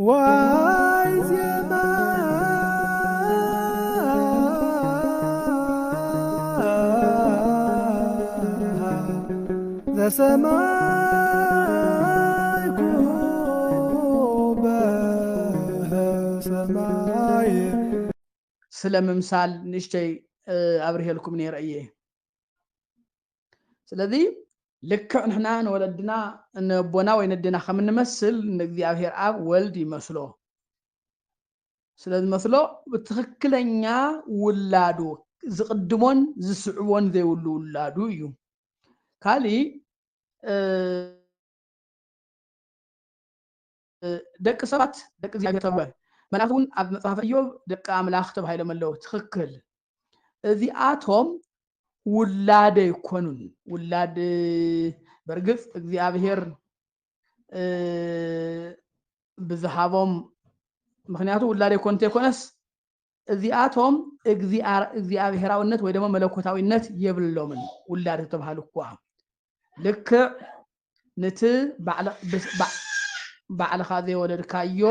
وعزيما ذا سماي كوبا سماي سلام مثال نشتي أبريه لكم نير أيه ስለዚህ ልክ ንሕና ንወለድና ንቦና ወይ ንድና ከም እንመስል ንእግዚአብሔር አብ ወልድ ይመስሎ ስለዝመስሎ ብትክክለኛ ውላዱ ዝቅድሞን ዝስዕቦን ዘይብሉ ውላዱ እዩ ካሊ ደቂ ሰባት ደቂ እግዚአብሔር ተባሂ መላእክት እውን ኣብ መጽሓፈ ኢዮብ ደቂ ኣምላኽ ተባሂሎም ኣለዉ ትክክል እዚኣቶም ውላድ ይኮኑን ውላድ በርግጥ እግዚአብሔር ብዝሃቦም ምክንያቱ ውላድ ይኮንተ ይኮነስ እዚኣቶም እግዚአብሔራውነት ወይ ደግሞ መለኮታዊነት የብሎምን ውላድ ተባሃሉ እኳ ልክ ነቲ ባዕልኻ ዘይወለድካዮ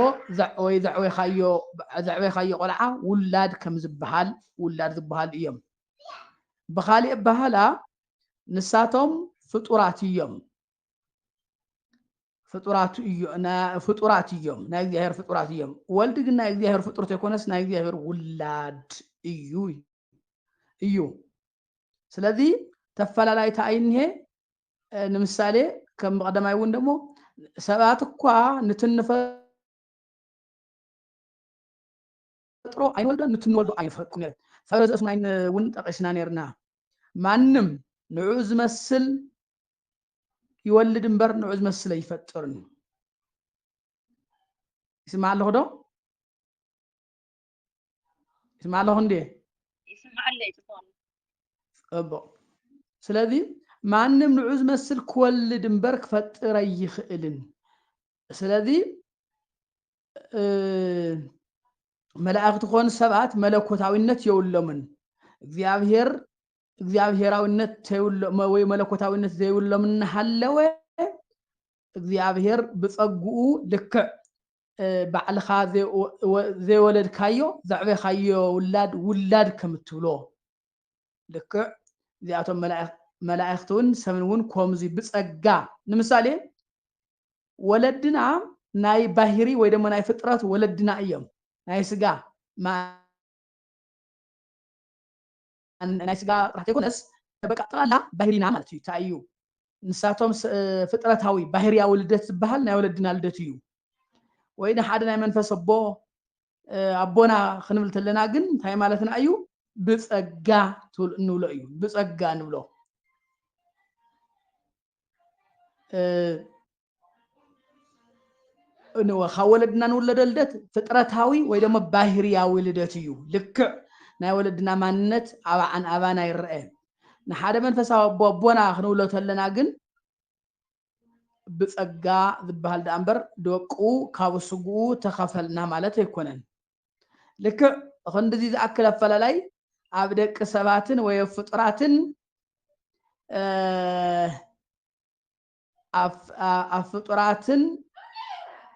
ዘዕወይካዮ ቆልዓ ውላድ ከም ዝበሃል ውላድ ዝበሃል እዮም بخالي بهلا نساتهم فطورات يوم فطورات يوم نايجي هير فطورات يوم ولد قلنا يجي هير فطورة يكونس نايجي هير ولاد إيو سلذي تفعل لا يتعينه نمثالي كم قدم يقول دمو سبات قا نتنف فطرو أي ولد نتنولد أي فكم فارز اسمعين ونت قشنا نيرنا ማንም ንዑዝ መስል ይወልድ እንበር ንዑዝ መስል ይፈጥርን ይስማዓለሁ ዶ ይስማዓለሁ እንዴ ይስማዓለ ይጥፋን አቦ ስለዚህ ማንም ንዑዝ መስል ክወልድ እንበር ክፈጥር ይኽእልን ስለዚህ መላእክት ኾን ሰባት መለኮታዊነት የውለምን እግዚአብሔራዊነት ወይ መለኮታዊነት ዘይውሎም እናሐለወ እግዚአብሔር ብጸጉኡ ልክ ባዕልኻ ዘይወለድካዮ ዘዕበኻዮ ውላድ ከምትብሎ ልክ እዚኣቶም መላእክቱን ሰብን ከምዚ ብጸጋ ንምሳሌ ወለድና ናይ ባህሪ ወይ ደግሞ ናይ ፍጥረት ወለድና እዮም ናይ ስጋ ናይ ስጋ راح تكونስ በቃ ጠቅላላ ባህሪና ማለት እዩ ታዩ ንሳቶም ፍጥረታዊ ባህሪያዊ ልደት ዝበሃል ናይ ወለድና ልደት እዩ ወይ ሓደ ናይ መንፈስ አቦና ክንብል ተለና ግን እንታይ ማለትና እዩ ብጸጋ እንብሎ እዩ ብጸጋ እንብሎ ነው ወለድና ንወለደ ልደት ፍጥረታዊ ወይ ደግሞ ባህሪያዊ ልደት እዩ ልክ ናይ ወለድና ማንነት አባና ይርአ ንሓደ መንፈሳዊ አቦና ክንብሎ ተለና ግን ብጸጋ ዝበሃል ዳንበር ደቁ ካብ ስጉኡ ተኸፈልና ማለት አይኮነን ልክ እንደዚህ ዝኣክል አፈላላይ ኣብ ደቂ ሰባትን ወይ ፍጡራትን ኣብ ፍጡራትን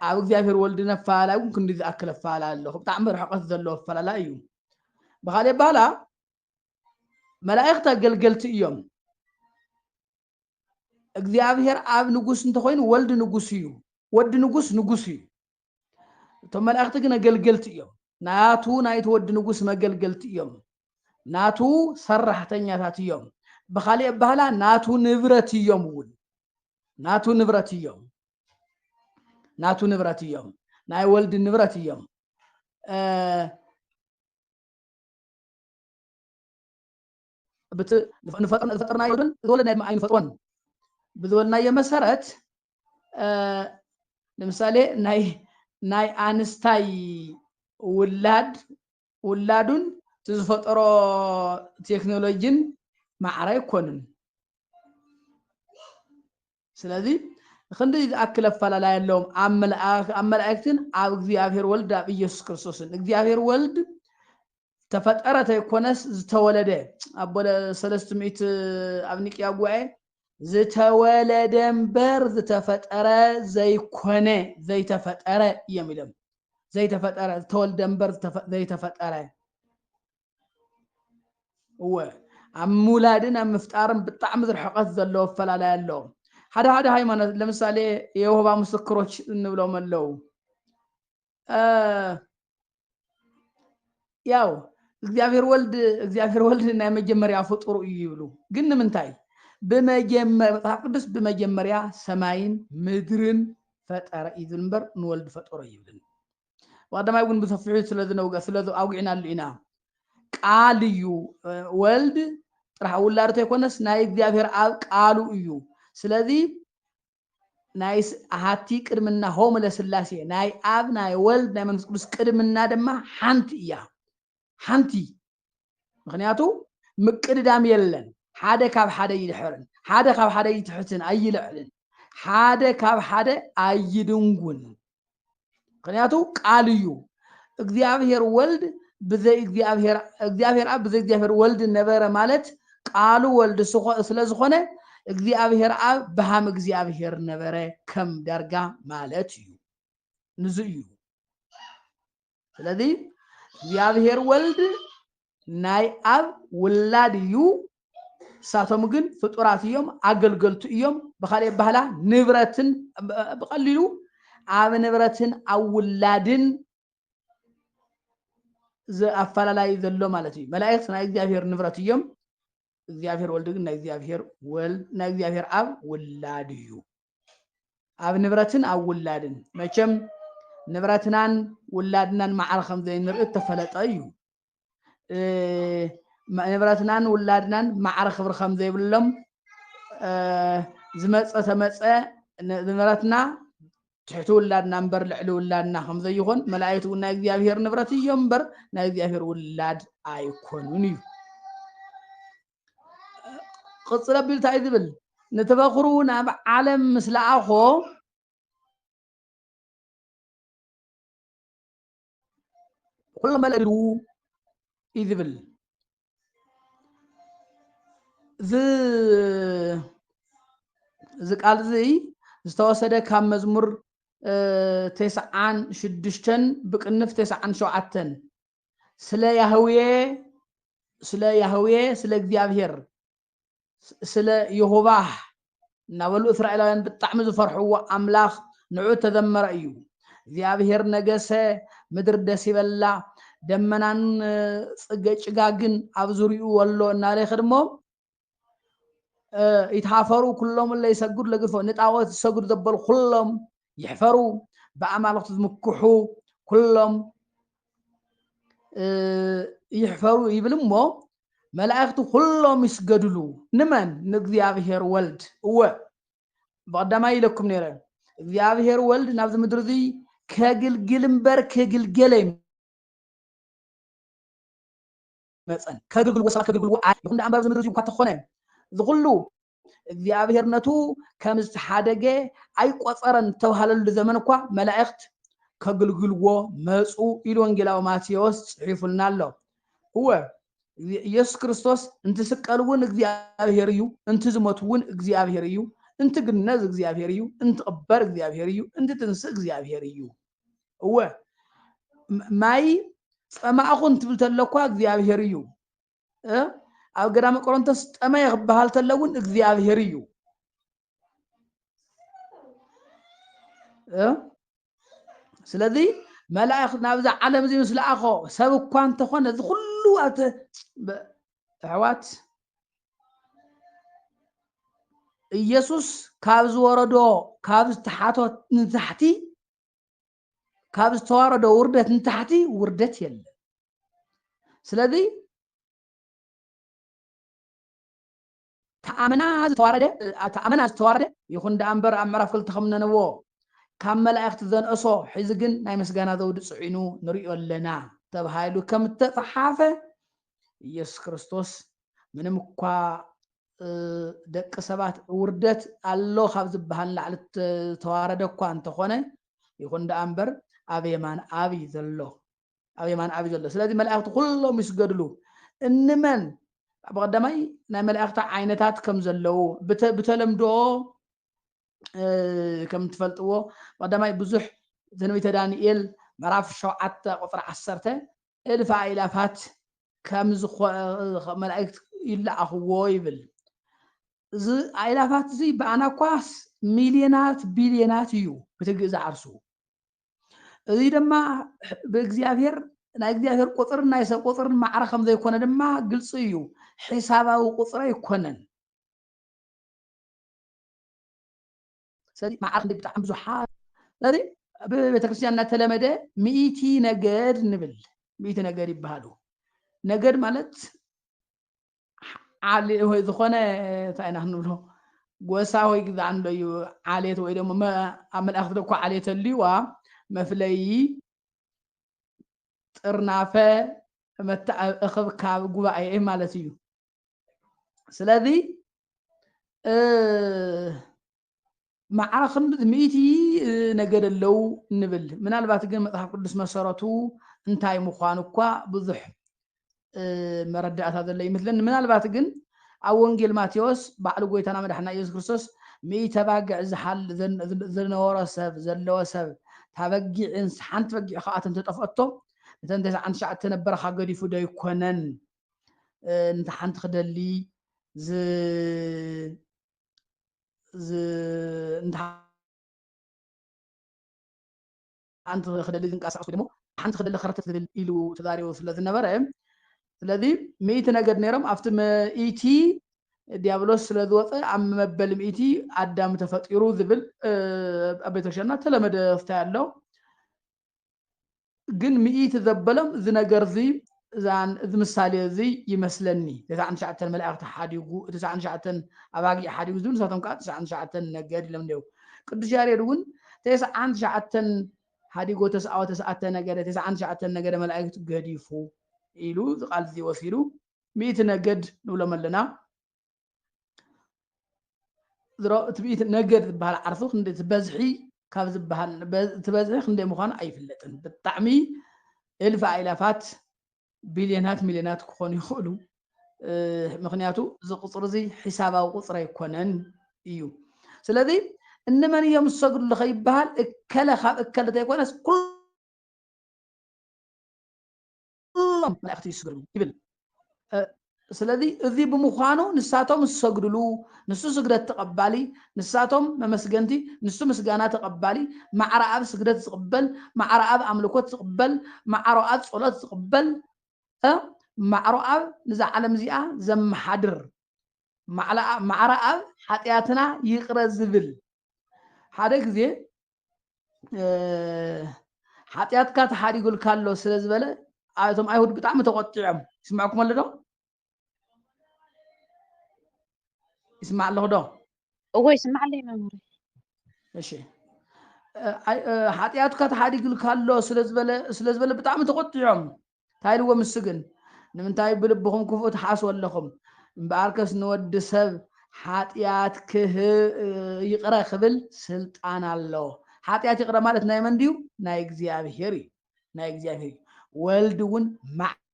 ኣብ እግዚአብሔር ወልድና ፈላላይ እንደዚህ ዝኣክል አፈላላይ ኣሎ ብጣዕሚ ርሕቀት ዘለዎ አፈላላይ እዩ بخالي بالا ملائكة قلقلت إيوم እግዚአብሔር አብ ንጉስ እንተኮይን ወልድ ንጉስ እዩ ወድ ንጉስ እዩ ቶም መላእክት ግን አገልገልት እዮም ናቱ ናይት ወድ ንጉስ መገልገልት እዮም ናቱ ሰራሕተኛታት እዮም በኻሊ ባህላ ናቱ ንብረት እዮም ውል ናቱ ንብረት እዮም ናይ ወልድ ንብረት እዮም نفطرنا يودن زولنا ما ينفطرون بزولنا يمسرت لمثالي ناي انستاي ولادون تزفطرو تكنولوجين معرا يكونن ስለዚህ خندي اكل فلالا يلوم አመላእክትን ኣብ እግዚአብሔር ወልድ ኣብ ኢየሱስ ክርስቶስን እግዚአብሔር ወልድ ተፈጠረተ ይኮነስ ዝተወለደ አቦለ 300 አብኒቂያ ጉባኤ ዝተወለደ እንበር ዝተፈጠረ ዘይኮነ ዘይተፈጠረ የሚለም زي تفترة تولد أمبر زي تفترة هو مولادنا مفتارن بطعم الحقات ذلوا فلا لا يلو هذا هاي ما لمثال يهوبا مسكروش نبلو ملو ያው እግዚአብሔር ወልድ እና የመጀመሪያ ፍጡር ይብሉ ግን ምንታይ መጽሐፍ ቅዱስ በመጀመሪያ ሰማይን ምድርን ፈጠረ ይዝንበር ንወልድ ፈጠረ ይብልን ወዳማይ ግን በሰፊሑ ስለዚ አውቂናሉ ኢና ቃል እዩ ወልድ ጥራሕ ውላድቶ ይኮነስ ናይ እግዚአብሔር አብ ቃሉ እዩ ስለዚ ናይ አሃቲ ቅድምና ሆም ለስላሴ ናይ አብ ናይ ወልድ ናይ መንፈስ ቅዱስ ቅድምና ድማ ሓንቲ እያ ሓንቲ ምክንያቱ ምቅድዳም የለን ሓደ ካብ ሓደ ይድሕርን ሓደ ካብ ሓደ ይትሕትን አይልዕልን ሓደ ካብ ሓደ አይድንጉን ምክንያቱ ቃል እዩ እግዚአብሔር ወልድ ብዘይ እግዚአብሔር አብ ብዘይ እግዚአብሔር ወልድ ነበረ ማለት ቃሉ ወልድ ስለዝኾነ እግዚአብሔር አብ በሃም እግዚአብሔር ነበረ ከም ዳርጋ ማለት እዩ ንዙ እዩ ስለዚ እግዚአብሔር ወልድ ናይ አብ ውላድ እዩ ሳቶም ግን ፍጡራት እዮም አገልገልቱ እዮም በኻሊ ባህላ ንብረትን በቀሊሉ አብ ንብረትን አውላድን ዘአፈላላይ ዘሎ ማለት እዩ መላእክት ናይ እግዚአብሔር ንብረት እዮም እግዚአብሔር ወልድ ግን ናይ እግዚአብሔር አብ ውላድ እዩ አብ ንብረትን አውላድን መቸም ንብረትናን ውላድናን ማዕረኸም ዘይንርኢ ተፈለጠ እዩ ንብረትናን ውላድናን ማዕረ ክብሪ ከም ዘይብሎም ዝመፀ ተመፀ ንብረትና ትሕቲ ውላድና እምበር ልዕሊ ውላድና ከም ዘይኮን መላእክት ናይ እግዚአብሔር ንብረት እዮም እምበር ናይ እግዚአብሔር ውላድ አይኮኑን እዩ قصر أبيل تايذبل نتبخرون أب عالم مثل أخو كل ما لقوا يذبل قال زي استوسد كم مزمور تسعان شدشتن بقنف تسعان شوعتن سلا يهويه سلا እግዚአብሔር ስለ يهوباه ናበሉ እስራኤላውያን ብጣዕሚ ዝፈርሕዎ አምላኽ ንዑ ተዘመረ እዩ እግዚአብሔር ነገሰ ምድር ደስ ይበላ ደመናን ጭጋግን ኣብ ዙርኡ ወሎ እናለ ይኸድሞ ይታፈሩ ኩሎም ላይ ሰጉድ ለግፎ ንጣወት ሰጉድ ዘበሉ ኩሎም ይሕፈሩ በአማልክት ዝምክሑ ኩሎም ይሕፈሩ ይብልሞ መላእክቱ ኩሎም ይስገድሉ ንመን ንእግዚአብሔር ወልድ እወ በቀዳማይ ኢለኩም ነይረ እግዚአብሔር ወልድ ናብዚ ምድሪ እዚ ከግልግል እምበር ከግልገለ መፀን ከግልግል ወሰባት ከግልግል ይኹን ዳኣ ኣብዚ ምድሪ እዚ እኳ ተኾነ ዝኩሉ እግዚአብሔርነቱ ከም ዝተሓደገ ኣይቆፀረን ተባሃለሉ ዘመን እኳ መላእክት ከግልግልዎ መፁ ኢሉ ወንጌላዊ ማቴዎስ ጽሒፉልና ኣሎ እወ ኢየሱስ ክርስቶስ እንትስቀልውን እግዚአብሔር እዩ እንትዝመትውን እግዚአብሔር እዩ እንትግነዝ እግዚአብሔር እዩ እንትቅበር እግዚአብሔር እዩ እንትትንስእ እግዚአብሔር እዩ እወ ማይ ፀማእኹን ትብል ተለኳ እግዚአብሔር እዩ ኣብ ገዳመ ቆሮንቶስ ጠማይ ክበሃል ተለውን እግዚአብሔር እዩ ስለዚ መላእክት ናብዛ ዓለም እዚ ምስ ለኣኾ ሰብ እኳ እንተኾነ ዝኩሉ ኣብተ ኣሕዋት ኢየሱስ ካብ ዝወረዶ ካብ ዝተሓቶት ንታሕቲ ካብ ዝተዋረዶ ውርደት ንታሕቲ ውርደት የለ ስለዚ ተኣመና ዝተዋረደ ይኹን ዳኣ እምበር ኣብ ምዕራፍ 2 ከም ነንብቦ ካብ መላእክቲ ዘንእሶ ሕዚ ግን ናይ ምስጋና ዘውዲ ጽዒኑ ንሪኦ ኣለና ተባሂሉ ከም ተጻሓፈ ኢየሱስ ክርስቶስ ምንም እኳ ደቂ ሰባት ውርደት ኣሎ ካብ ዝበሃል ላዕሊ ተዋረደ እኳ እንተኾነ ይኹን ዳኣ እምበር ኣብ የማን ኣብ ዘሎ ስለዚ መላእክቲ ኩሎም ይስገድሉ እንመን ብቀዳማይ ናይ መላእክቲ ዓይነታት ከም ዘለው ብተለምዶ ከም ትፈልጥዎ ቀዳማይ ብዙሕ ትንቢተ ዳንኤል ምዕራፍ 7 ቁጥሪ 10 እልፍ አእላፋት ከም መላእክት ይለኣኽዎ ይብል እዚ አእላፋት እዚ ብኣና ኳስ ሚልዮናት ቢልዮናት እዩ ብትግእ ዝዓርሱ እዚ ድማ ብእግዚአብሔር ናይ እግዚአብሔር ቁፅርን ናይ ሰብ ቁፅርን ማዕረ ከም ዘይኮነ ድማ ግልፂ እዩ ሒሳባዊ ቁፅሪ ኣይኮነን ስለዚ ማዕረ ክንደይ ብጣዕሚ ብዙሓት ስለዚ በቤተክርስቲያን እናተለመደ ሚእቲ ነገድ ንብል ሚእቲ ነገድ ይበሃሉ ነገድ ማለት ወይ ዝኾነ እንታይ ኢና ክንብሎ ጎሳ ወይ ግዛዕ እንዶ እዩ ዓሌት ወይ ደሞ ኣብ መላእኽቲ ደኳ ዓሌት ኣልዩዋ መፍለይ ጥርናፈ እኽብ ካብ ጉባኤ ማለት እዩ ስለዚ ማዕረ ሚእቲ ነገድ ኣለው ንብል ምናልባት ግን መፅሓፍ ቅዱስ መሰረቱ እንታይ ምዃኑ እኳ ብዙሕ መረዳእታ ዘሎ ይመስለኒ ምናልባት ግን ኣብ ወንጌል ማቴዎስ ባዕሉ ጎይታና መድሓና ኢየሱስ ክርስቶስ ሚእተ ባግዕ ዝነበሮ ሰብ ዘለዎ ሰብ ታበጊዕን ሓንቲ በጊዕ ከኣተን ተጠፍአቶ እተን 99 ነበረኻ ገዲፉ ዶ ይኮነን እንተ ሓንቲ ክደሊ ሓንቲ ክደሊ ዝንቀሳቀስ ወይ ደሞ ሓንቲ ክደሊ ከረተት ዝብል ኢሉ ተዛሪቡ ስለ ዝነበረ ስለዚ ሚእቲ ነገድ ነይሮም ኣብቲ ሚእቲ ዲያብሎስ ስለ ዝወፀ ኣብ መበል ሚእቲ ኣዳም ተፈጢሩ ዝብል ኣብ ቤተክርስትያንና ተለመደ ፍታይ ኣሎ ግን ሚእቲ ዘበሎም እዚ ነገር እዚ እዚ ምሳሌ እዚ ይመስለኒ 99 መላእክቲ ሓዲጉ 99 ኣባጊዕ ሓዲጉ ዝብል ንሳቶም ከዓ 99 ነገድ ኢሎም እኒአው ቅዱስ ያሬድ እውን 99 ሓዲጎ ተስኣወ ተስዓተ ነገደ 99 ነገደ መላእክቲ ገዲፉ ኢሉ ቃል እዚ ወሲዱ ሚእቲ ነገድ ንብሎም ኣለና እቲ ሚእቲ ነገድ ዝበሃል ዓርሱ ክንደይ በዝሒ ካብ ዝበሃል እቲ በዝሒ ክንደይ ምዃኑ ኣይፍለጥን ብጣዕሚ እልፍ ኣእላፋት ቢልዮናት ሚልዮናት ክኾኑ ይኽእሉ ምክንያቱ እዚ ቁፅሪ እዚ ሒሳባዊ ቁፅሪ ኣይኮነን እዩ ስለዚ እንመን እዮም ዝሰግድሉ ከይበሃል እከለ ካብ እከለ እንተይኮነስ ኩሎም መላእክቲ ይስገዱ ይብል ስለዚ እዚ ብምዃኑ ንሳቶም ዝሰግድሉ ንሱ ስግደት ተቐባሊ ንሳቶም መመስገንቲ ንሱ ምስጋና ተቐባሊ ማዕረ ኣብ ስግደት ዝቕበል ማዕረ ኣብ ኣምልኮት ዝቕበል ማዕረ ኣብ ጸሎት ዝቕበል ማዕረ ኣብ ንዛ ዓለም እዚኣ ዘመሓድር ማዕረ ኣብ ሓጢኣትና ይቕረ ዝብል ሓደ ግዜ ሓጢኣትካ ተሓዲጉልካ ኣሎ ስለ ዝበለ እቶም ኣይሁድ ብጣዕሚ ተቆጢዖም ይስማዕኩም ኣሎ ዶ يسمع له ده هو يسمع لي ممر እሺ ሓጢኣትካ ተሓዲጉልካ ኣሎ ስለዝበለ ብጣዕሚ ተቆጢዖም ታይልዎ ምስግን ንምንታይ ብልብኹም ክፉእ ትሓስቡ ኣለኹም እምበኣርከስ ንወዲ ሰብ ሓጢኣት ይቕረ ክብል ስልጣን ኣሎ ሓጢኣት ይቕረ ማለት ናይ መን ድዩ ናይ እግዚኣብሔር እዩ ናይ እግዚኣብሔር እዩ ወልድ እውን ማዕረ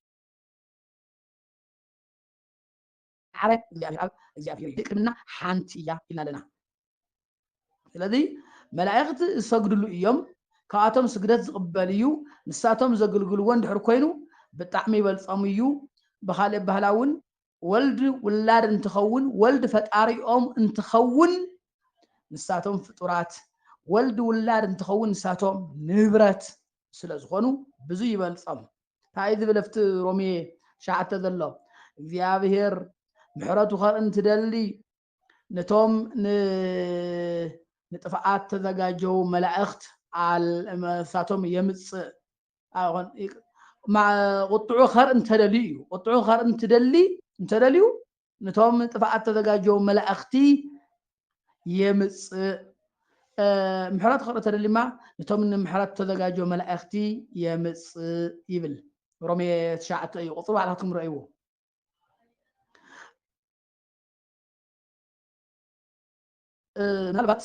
እግዚኣብሔር ቅድምና ሓንቲ እያ ኢልና ኣለና ስለዚ መላእክቲ ዝሰግድሉ እዮም ካብኣቶም ስግደት ዝቕበል እዩ ንሳቶም ዘገልግልዎ እንድሕር ኮይኑ ብጣዕሚ ይበልፆም እዩ ብካልእ ባህላ እውን ወልዲ ውላድ እንትኸውን ወልዲ ፈጣሪኦም እንትኸውን ንሳቶም ፍጡራት ወልዲ ውላድ እንትኸውን ንሳቶም ንብረት ስለ ዝኾኑ ብዙ ይበልፆም እንታይ ዝብል ኣብቲ ሮሜ 9 ዘሎ እግዚኣብሔር ምሕረቱ ኸር እንትደሊ ነቶም ንጥፍኣት ተዘጋጀው መላእክት ንሳቶም የምፅእ ቁጥዑ ኸር እንተደልዩ እዩ ቁጥዑ ኸር እንተደልዩ ነቶም ጥፍኣት ተዘጋጀው መላእክቲ የምፅእ ምሕረት ኸር እንተደሊ ድማ ነቶም ንምሕረት ተዘጋጀው መላእክቲ የምፅእ ይብል ሮሜ 9 እዩ ቁፅሩ ባዕልኩም ረእይዎ ምናልባት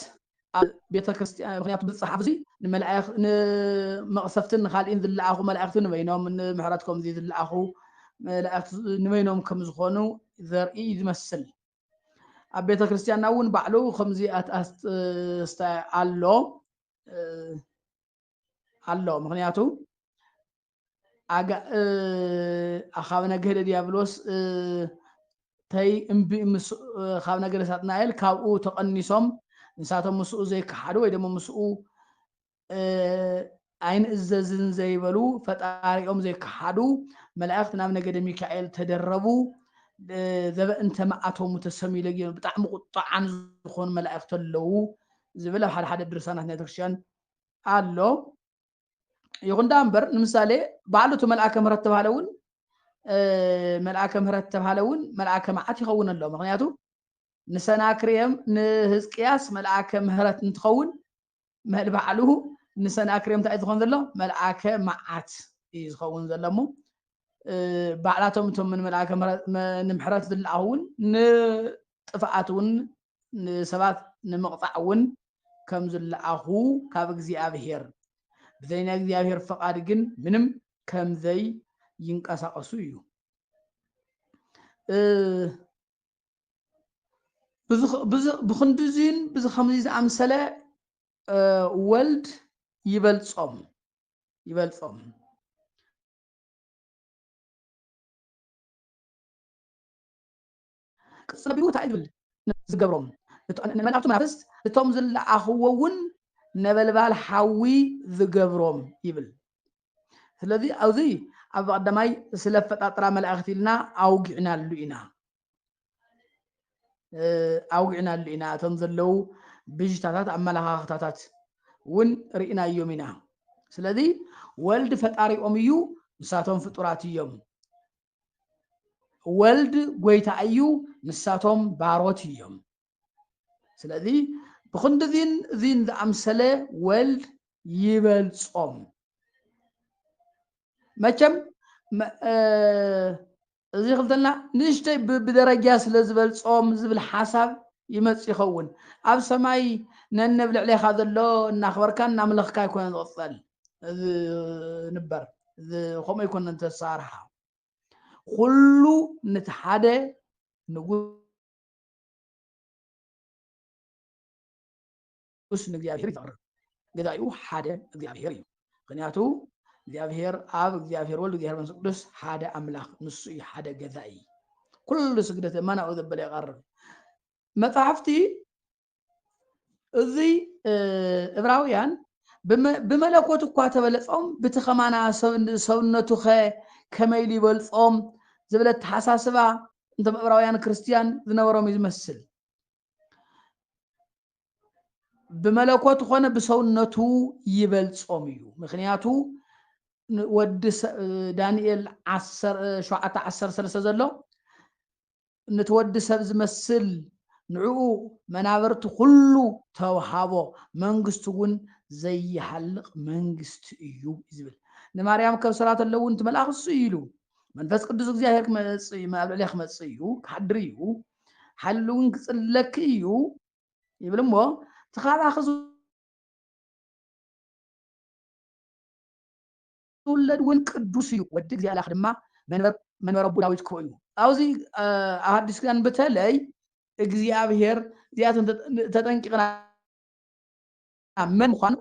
ኣብ ቤተክርስትያን ምክንያቱ ብፅሓፍ እዚ ንመቕሰፍትን ንካልእን ዝለኣኹ መላእክቲ ንበይኖም ንምሕረት ከምዚ ዝለኣኹ መላእክቲ ንበይኖም ከም ዝኾኑ ዘርኢ ዝመስል ኣብ ቤተክርስትያንና እውን ባዕሉ ከምዚ ኣሎ ኣሎ ምክንያቱ ካብ ነገደ ዲያብሎስ ተይ እምቢ ምስ ካብ ነገደ ሳጥናኤል ካብኡ ተቐኒሶም ንሳቶም ምስኡ ዘይከሓዱ ወይ ድማ ምስኡ ኣይንእዘዝን ዘይበሉ ፈጣሪኦም ዘይከሓዱ መላእክት ናብ ነገደ ሚካኤል ተደረቡ ዘበእንተ መዓቶም ተሰሚዩ ለጊዮም ብጣዕሚ ቁጣዓን ዝኾኑ መላእክት ኣለዉ ዝብል ኣብ ሓደ ሓደ ድርሳናት ናይ ቤተክርስትያን ኣሎ ይኹን ዳ እምበር ንምሳሌ ባዕሉ እቲ መልአከ ምህረት ተባሃለ እውን መልአከ ምህረት ተባሃለ እውን መልአከ መዓት ይኸውን ኣሎ ምክንያቱ ንሰናክሬም ንህዝቅያስ መልአከ ምህረት እንትኸውን ባዕሉ ንሰናክሬም እንታይ ዝኸውን ዘሎ መልአከ መዓት እዩ ዝኸውን ዘሎ እሞ ባዕላቶም እቶም መልአከ ንምሕረት ዝለኣኹ እውን ንጥፍኣት እውን ንሰባት ንምቕጣዕ እውን ከም ዝለኣኹ ካብ እግዚኣብሄር ብዘይ ናይ እግዚኣብሄር ፈቃድ ግን ምንም ከምዘይ ይንቀሳቀሱ እዩ ብክንዲዚን ብከምዚ ዝኣምሰለ ወልድ ይበልጾም ቅፅል ኣቢሉ እንታይ ዝብል ዝገብሮም ንመላእክቱ መናፍስት እቶም ዝለኣኽዎ እውን ነበልባል ሓዊ ዝገብሮም ይብል ስለዚ ኣብዚ ኣብ ቀዳማይ ስለ ፈጣጥራ መላእክቲ ኢልና ኣውጊዕናሉ ኢና እቶም ዘለው ብዥታታት ኣመለኻኽታታት እውን ርኢናዮም ኢና ስለዚ ወልዲ ፈጣሪኦም እዩ ንሳቶም ፍጡራት እዮም ወልድ ጎይታ እዩ ንሳቶም ባሮት እዮም ስለዚ ብክንዲዚን እዚን ዝኣምሰለ ወልድ ይበልጾም መቸም እዚ ክልተልና ንእሽተይ ብደረጃ ስለ ዝበልጾም ዝብል ሓሳብ ይመጽእ ይኸውን ኣብ ሰማይ ነነብልዕሌኻ ዘሎ እናኽበርካ እናምለኽካ ይኮነ ዝቕፅል ንበር ከምኡ ይኮነን ተሰራርሓ ኩሉ ነቲ ሓደ ንጉስ ንእግዚኣብሄር ይፈቅር ገዛኡ ሓደ እግዚኣብሄር እዩ ምክንያቱ እግዚኣብሄር ኣብ እግዚኣብሄር ወልድ እግዚኣብሄር መንፈስ ቅዱስ ሓደ ኣምላኽ ንሱ እዩ ሓደ ገዛኢ ኩሉ ስግደት ማናኡ ዘበለ ይቐርብ መፅሓፍቲ እዚ ዕብራውያን ብመለኮት እኳ ተበለፆም ብቲ ኸማና ሰውነቱ ከመይ ኢሉ ይበልፆም ዝብል ኣተሓሳስባ እንቶም ዕብራውያን ክርስትያን ዝነበሮም እዩ ዝመስል ብመለኮት ኮነ ብሰውነቱ ይበልፆም እዩ ምክንያቱ ወዲ ዳንኤል 7:13 ዘሎ ነቲ ወዲ ሰብ ዝመስል ንዕኡ መናበርቲ ኩሉ ተዋሃቦ መንግስቱ እውን ዘይሃልቕ መንግስቲ እዩ ዝብል ንማርያም ከብሰራት ኣለዉንቲ መልኣኽ እሱ ኢሉ መንፈስ ቅዱስ እግዚኣብሄር ክመፅእ ኣብ ልዕሊኻ ክመፅእ እዩ ክሓድር እዩ ሓይሉ እውን ክፅለክ እዩ ይብል እሞ እቲ ካብኣኺ ዝውለድ እውን ቅዱስ እዩ ወዲ እግዚኣብሔር ድማ መንበረ ኣቦ ዳዊት ክብኡ እዩ ኣብዚ ኣብ ሓዲስ ኪዳን በተለይ እግዚኣብሄር እዚኣቶም ተጠንቂቕና መን ምዃኑ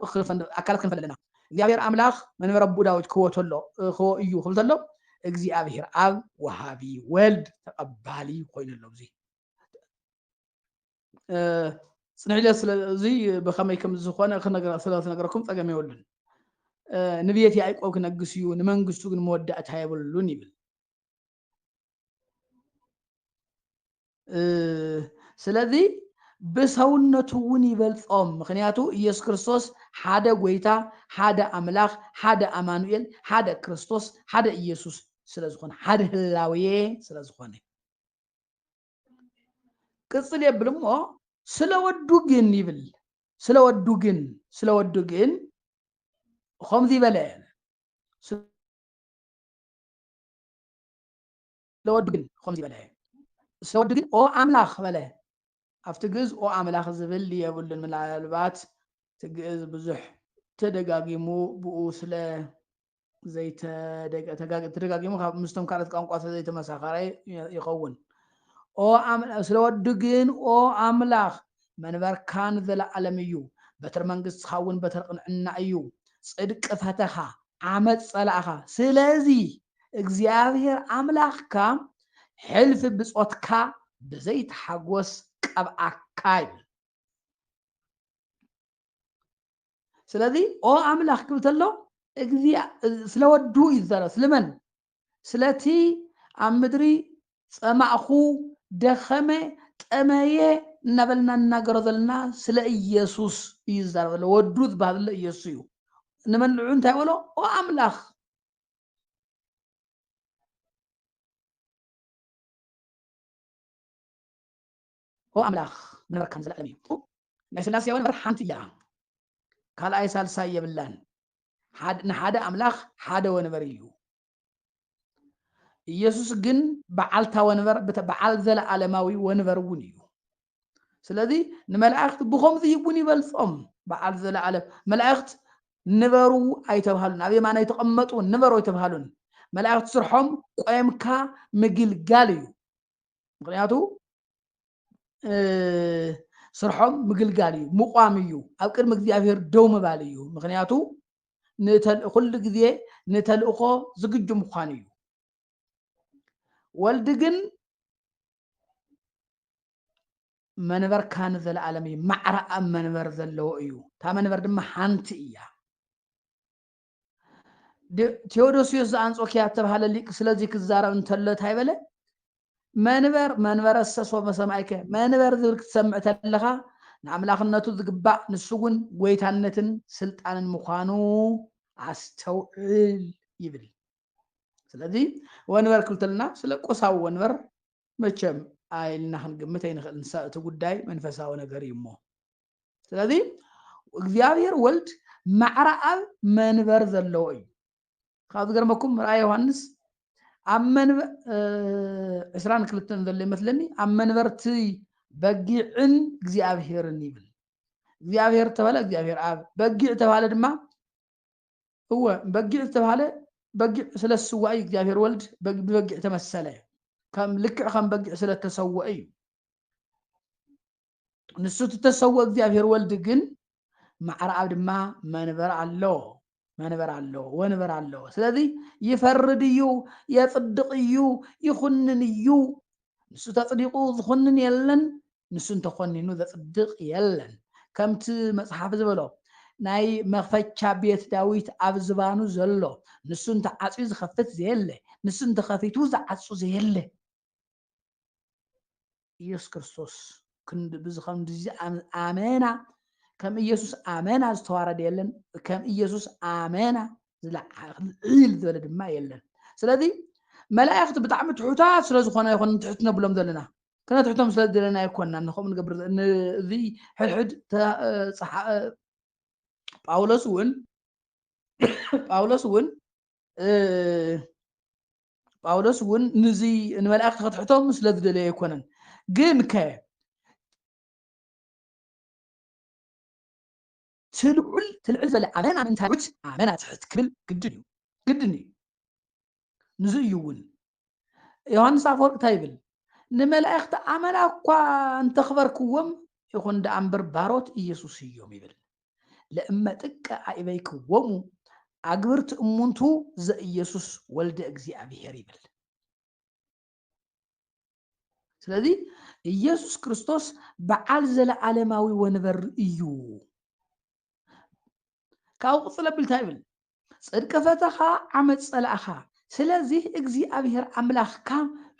ኣካላት ክንፈልጥ ኣለና እግዚኣብሄር ኣምላኽ መንበረ ኣቦ ዳዊት ክብዎ እዩ ክብል ተሎ እግዚኣብሄር ኣብ ወሃቢ ወልድ ተቐባሊ ኮይኑ ኣሎ እዚ ፅንዕለ ስለዚ ብኸመይ ከም ዝኾነ ስለዝነገረኩም ፀገም የብሉን ንቤት ያዕቆብ ክነግስ እዩ ንመንግስቱ ግን መወዳእታ የብሉን ይብል ስለዚ ብሰውነቱ እውን ይበልፆም ምክንያቱ ኢየሱስ ክርስቶስ ሓደ ጎይታ ሓደ ኣምላኽ ሓደ ኣማኑኤል ሓደ ክርስቶስ ሓደ ኢየሱስ ስለዝኾነ ሓደ ህላዌ ስለዝኾነ ቅፅል የብል እሞ ስለወዱ ግን ይብል ስለወዱ ግን ከምዚ በለ ስለወዱ ግን ኦ ኣምላኽ በለ ኣብቲ ግእዝ ኦ ኣምላኽ ዝብል የብሉን ምናልባት ትግእዝ ብዙሕ ተደጋጊሙ ብኡ ስለ ተደጋጊሙ ምስቶም ካልኦት ቋንቋ ስለዘይተመሳኸረ ይኸውን ስለወዱ ግን ኦ ኣምላኽ መንበርካን ዘለዓለም እዩ በትር መንግስትኻ እውን በትር ቅንዕና እዩ ጽድቅ ፈተኻ ዓመፅ ጸላእኻ ስለዚ እግዚአብሔር አምላኽካ ሕልፊ ብጾትካ ብዘይተሓጎስ ቀብኣካ ይብል ስለዚ ኦ አምላኽ ክብል ተሎ ስለወዱ ይዛረብ ስለመን ስለቲ ኣብ ምድሪ ጸማእኹ ደኸመ ጠመየ እናበልና እናገሮ ዘለና ስለ ኢየሱስ እዩ ዝዛረብ ዘሎ ወዱ ዝበሃል ዘሎ ኢየሱስ እዩ ንመልዑ እንታይ በሎ ኦ አምላኽ ኦ አምላኽ ነበርካ ንዘለዓለም እዩ ናይ ስላሴ ወንበር ሓንቲ እያ ካልኣይ ሳልሳይ የብላን ንሓደ አምላኽ ሓደ ወንበር እዩ ኢየሱስ ግን በዓልታ ወንበር በዓል ዘለዓለማዊ ወንበር እውን እዩ ስለዚ ንመላእክት ብኸምዚ ይቡን ይበልጾም በዓል ዘለዓለም መላእክት ንበሩ ኣይተባሃሉን ኣብ የማን ኣይተቐመጡ ንበሩ ኣይተባሃሉን መላእክት ስርሖም ቆየምካ ምግልጋል እዩ ምክንያቱ ስርሖም ምግልጋል እዩ ምቋም እዩ ኣብ ቅድሚ እግዚአብሔር ደው ምባል እዩ ምክንያቱ ኩሉ ግዜ ንተልእኾ ዝግጁ ምዃን እዩ ወልዲ ግን መንበርካ ንዘለዓለም እዩ ማዕረ ኣብ መንበር ዘለዎ እዩ እታ መንበር ድማ ሓንቲ እያ ቴዎዶስዮስ ዘአንጾኪያ ዝተባሃለ ሊቅ ስለዚ ክዛረብ እንተሎ እንታይ በለ መንበር ሰሶ በሰማይከ መንበር ዝብል ክትሰምዕ ተለኻ ንኣምላኽነቱ ዝግባእ ንሱ እውን ጎይታነትን ስልጣንን ምዃኑ ኣስተውዕል ይብል ስለዚ ወንበር ክብል ተለና ስለ ቁሳዊ ወንበር መቸም ኢልና ክንግምት ኣይንኽእል እቲ ጉዳይ መንፈሳዊ ነገር እዩ እሞ ስለዚ እግዚአብሔር ወልድ ማዕረ ኣብ መንበር ዘለዎ እዩ ካብ ዝገርመኩም ራእይ ዮሃንስ ኣብ መንበር 22 ዘሎ ይመስለኒ ኣብ መንበርቲ በጊዕን እግዚአብሔርን ይብል እግዚአብሔር ተባለ እግዚአብሔር ኣብ በጊዕ ተባለ ድማ هو በጊዕ ተባለ በጊዕ ስለስዋ እዩ እግዚአብሔር ወልድ በጊዕ ተመሰለ ከም ልክዕ ከም በጊዕ ስለተሰወ እዩ ንሱ ተሰወ እግዚአብሔር ወልድ ግን ማዕረ ኣብ ድማ መንበር ኣሎ ወንበር ኣሎ ስለዚ ይፈርድ እዩ የጽድቕ እዩ ይኹንን እዩ ንሱ ተጽዲቁ ዝኹንን የለን ንሱ እንተኾኒኑ ዘጽድቕ የለን ከምቲ መጽሓፍ ዝበሎ ናይ መኽፈቻ ቤት ዳዊት ኣብ ዝባኑ ዘሎ ንሱ እንተዓፅዩ ዝኸፍት ዘየለ ንሱ እንተኸፊቱ ዝዓፁ ዘየለ ኢየሱስ ክርስቶስ ብዝኸምዚ ኣመና ከም ኢየሱስ ኣመና ዝተዋረደ የለን ከም ኢየሱስ ኣመና ዝልዕል ዝበለ ድማ የለን ስለዚ መላእክት ብጣዕሚ ትሑታት ስለ ዝኾነ ይኹን ትሑት ነብሎም ዘለና ክነትሕቶም ስለ ዘለና ይኮንና ንኸም ንገብር እዚ ሕድሕድ ጳውሎስ እውን ንዚ ንመላእክት ክትሕቶም ስለ ዝደለየ ኣይኮነን ግን ትልዑል ዝበለ ኣመና ምንታዊት ኣመና ትሕት ክብል ግድን እዩ ንዙ እዩ እውን ዮሃንስ አፈወርቅ እንታይ ይብል ንመላእክቲ ኣመና እኳ እንተኽበርክዎም ይኹን ዳ እምበር ባሮት ኢየሱስ እዮም ይብል ለእመ ጥቀ ኣኢበይክዎሙ ኣግብርቲ እሙንቱ ዘኢየሱስ ወልደ እግዚአብሔር ይብል ስለዚ ኢየሱስ ክርስቶስ በዓል ዘለዓለማዊ ወንበር እዩ ካብኡ ቅፅል ኣቢሉ እንታይ ይብል ጽድቂ ፈተኻ ዓመፅ ጸላእኻ ስለዚ እግዚአብሔር ኣምላኽካ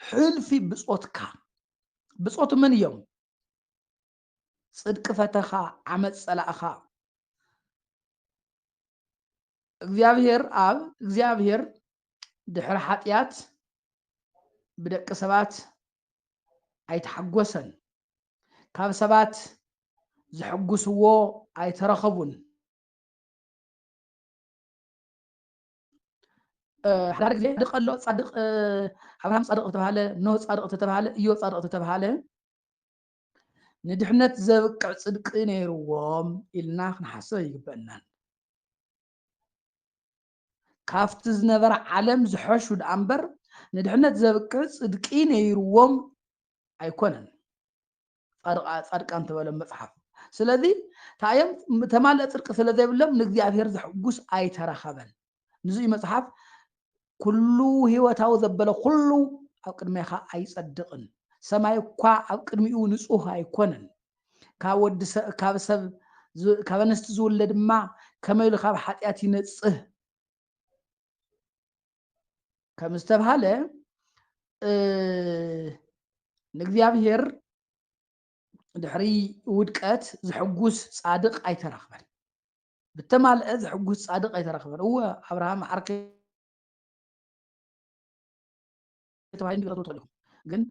ሕልፊ ብጾትካ ብጾት መን እዮም ጽድቂ ፈተኻ ዓመፅ ጸላእኻ እግዚአብሔር ድሕሪ ሓጢአት ብደቂ ሰባት ኣይተሓጎሰን ካብ ሰባት ዝሕጉስዎ ኣይተረኸቡን حدار ጊዜ ድቀሎ ጻድቕ አብርሃም ጻድቕ ተባሃለ ኖህ ጻድቕ ተባሃለ ኢዮብ ጻድቕ ተባሃለ ንድሕነት ዘብቅዕ ጽድቂ ነይርዎም ኢልና ክንሓስብ ይግበአናን ካብቲ ዝነበረ ዓለም ዝሐሹ ዳእምበር ንድሕነት ዘብቅዕ ጽድቂ ነይርዎም ኣይኮነን ጻድቃን ተባሃለ መጽሓፍ ስለዚ ታዮም ተማልአ ጽድቂ ስለ ዘይብሎም ንእግዚአብሔር ዝሕጉስ ኣይተረኸበን ንዙይ መጽሓፍ ኩሉ ህይወታዊ ዘበለ ኩሉ ኣብ ቅድሜኻ ኣይጸድቕን ሰማይ እኳ ኣብ ቅድሚኡ ንጹህ ኣይኮነን ካብ ሰብ ካብ ኣንስቲ ዝውለድ ድማ ከመይ ኢሉ ካብ ሓጢኣት ይነጽህ ከም ዝተብሃለ ንእግዚአብሔር ድሕሪ ውድቀት ዝሕጉስ ጻድቕ ኣይተረኽበን ብተማልአ ዝሕጉስ ጻድቕ ኣይተረኽበን እወ አብርሃም ዓርከ ተባሂሉ ይቀጥሉ ተለኹ ግን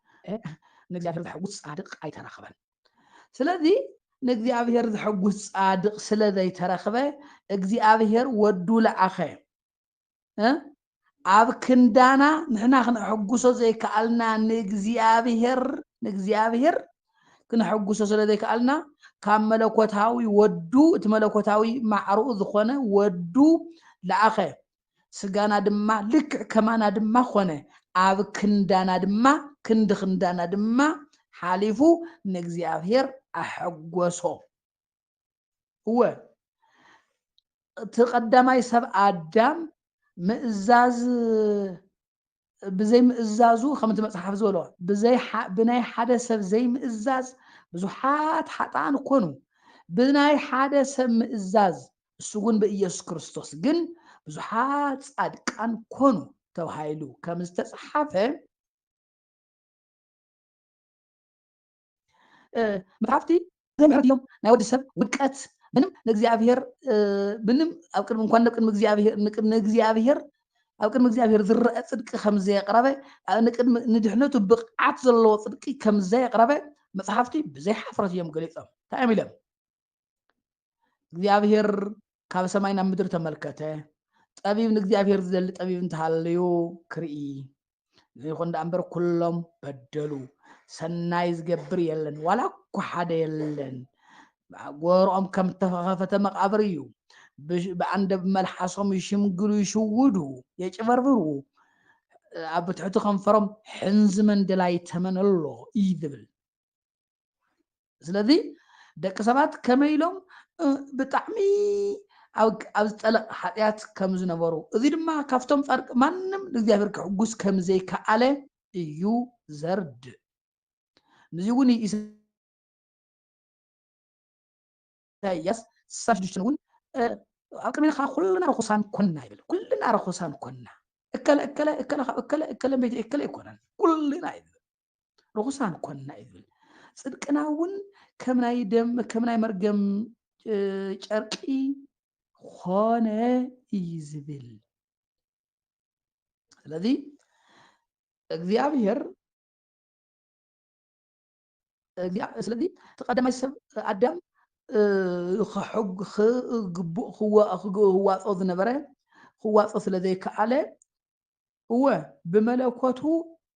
ንእግዚአብሔር ዝሕጉስ ጻድቕ ኣይተረኽበን ስለዚ ንእግዚአብሔር ዝሕጉስ ጻድቕ ስለ ዘይተረኽበ እግዚአብሔር ወዱ ለኣኸ ኣብ ክንዳና ንሕና ክንሕጉሶ ዘይከኣልና ንእግዚአብሔር ክንሕጉሶ ስለ ዘይከኣልና ካብ መለኮታዊ ወዱ እቲ መለኮታዊ ማዕርኡ ዝኾነ ወዱ ለኣኸ ስጋና ድማ ልክዕ ከማና ድማ ኾነ ኣብ ክንዳና ድማ ክንዳና ድማ ሓሊፉ ንእግዚአብሔር ኣሐጎሶ እወ እቲ ቀዳማይ ሰብ ኣዳም ምእዛዝ ብዘይ ምእዛዙ ከምቲ መጽሓፍ ዝበሎ ብናይ ሓደ ሰብ ዘይ ምእዛዝ ብዙሓት ሓጣን ኮኑ ብናይ ሓደ ሰብ ምእዛዝ እሱ ግን ብኢየሱስ ክርስቶስ ግን ብዙሓት ጻድቃን ኮኑ ተባሂሉ ከም ዝተጻሓፈ መጽሓፍቲ ዘምሕረት እዮም ናይ ወዲ ሰብ ውድቀት ምንም ንእግዚአብሔር ምንም ኣብ ቅድሚ እንኳን ቅድሚ እግዚአብሔር ኣብ ቅድሚ እግዚአብሔር ዝረአ ጽድቂ ከም ዘየቕረበ ንድሕነቱ ብቕዓት ዘለዎ ጽድቂ ከም ዘየቕረበ መጽሓፍቲ ብዘይ ሓፍረት እዮም ገሊፆም እንታይ ኢሎም እግዚአብሔር ካብ ሰማይ ናብ ምድሪ ተመልከተ ጠቢብ ንእግዚአብሔር ዝደሊ ጠቢብ እንተሃልዩ ክርኢ ይኹን እምበር ኩሎም በደሉ ሰናይ ዝገብር የለን ዋላ እኳ ሓደ የለን ጎሮኦም ከም ተኸፈተ መቃብር እዩ ብዓንደ መልሓሶም ይሽምግሉ ይሽውዱ የጭበርብሩ ኣብ ትሕቲ ከንፈሮም ሕንዚ መንደላይ ተመነሎ እዩ ዝብል ስለዚ ደቂ ሰባት ከመይ ኢሎም ብጣዕሚ ኣብ ዝጠለቕ ሓጢኣት ከም ዝነበሩ እዚ ድማ ካብቶም ጻድቂ ማንም ንእግዚአብሔር ክሕጉስ ከም ዘይከኣለ እዩ ዘርድእ ንዚ እውን ኢሳይያስ 66 እውን ኣብ ቅድሜኻ ኩልና ርኩሳን ኮና ይብል ኩልና ርኩሳን ኮና እከለ ቤት እከለ ይኮነን ኩልና ይብል ርኩሳን ኮና ይብል ጽድቅና እውን ከም ናይ ደም ከም ናይ መርገም ጨርቂ ኾነ እዩ ዝብል ስለዚ እግዚአብሔር ስለዚ ተቀዳማይ ሰብ ኣዳም ክዋፆ ዝነበረ ክዋፆ ስለ ዘይከኣለ እወ ብመለኮቱ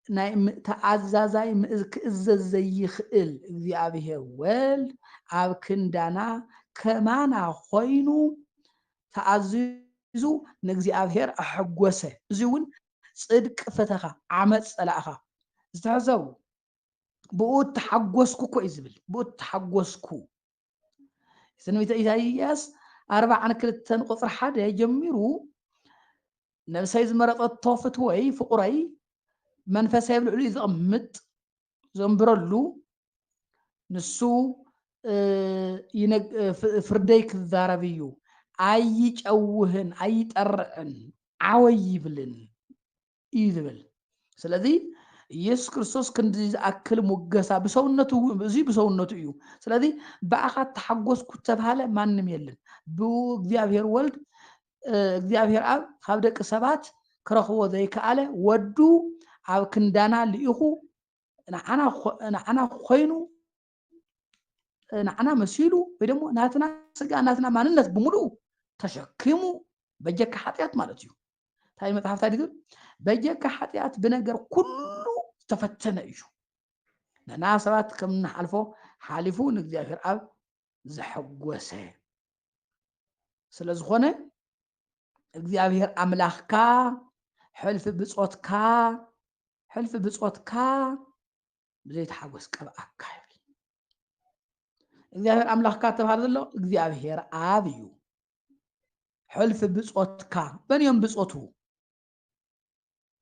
ናይ ተዓዛዛይ ክእዘዝ ዘይኽእል እግዚአብሔር ወልድ ኣብ ክንዳና ከማና ኾይኑ ተኣዚዙ ንእግዚአብሔር ኣሐጎሰ እዚ እውን ጽድቂ ፈተኻ ዓመፅ ጸላእኻ ዝተሕዘቡ ብኡ ተሓጎስኩ እኮ እዩ ዝብል ብኡ ተሓጎስኩ ትንቢተ ኢሳይያስ 42 ቁፅሪ 1 ጀሚሩ ነብሰይ ዝመረፀቶ ፍትወይ ፍቁረይ መንፈሰይ ብልዕሊኡ ዝቕምጥ ዘንብረሉ ንሱ ፍርደይ ክዛረብ እዩ ኣይጨውህን ኣይጠርዕን ዓወይ ይብልን እዩ ዝብል ስለዚ ኢየሱስ ክርስቶስ ክንዲ ዝኣክል ሙገሳ ብሰውነቱ እዚ ብሰውነቱ እዩ ስለዚ በኣኻ ተሓጎስኩ ተባሃለ ማንም የለን ብእግዚአብሔር ወልድ እግዚአብሔር ኣብ ካብ ደቂ ሰባት ክረኽቦ ዘይከኣለ ወዱ ኣብ ክንዳና ልኢኹ ንዓና ኮይኑ ንዓና መሲሉ ወይ ደሞ ናትና ስጋ ናትና ማንነት ብምሉኡ ተሸኪሙ በጀካ ሓጢኣት ማለት እዩ እንታይ መጽሓፍ ታዲግ በጀካ ሓጢኣት ብነገር ኩሉ ተፈተነ እዩ ንሕና ሰባት ከም ንሓልፎ ሓሊፉ ንእግዚአብሔር ኣብ ዘሐጎሰ ስለ ዝኾነ እግዚአብሔር ኣምላኽካ ሕልፊ ብጾትካ ብዘይተሓጎስ ቀብኣካ ይብል እግዚአብሔር ኣምላኽካ ተባሃለ ዘሎ እግዚአብሔር ኣብ እዩ ሕልፊ ብጾትካ መን እዮም ብጾቱ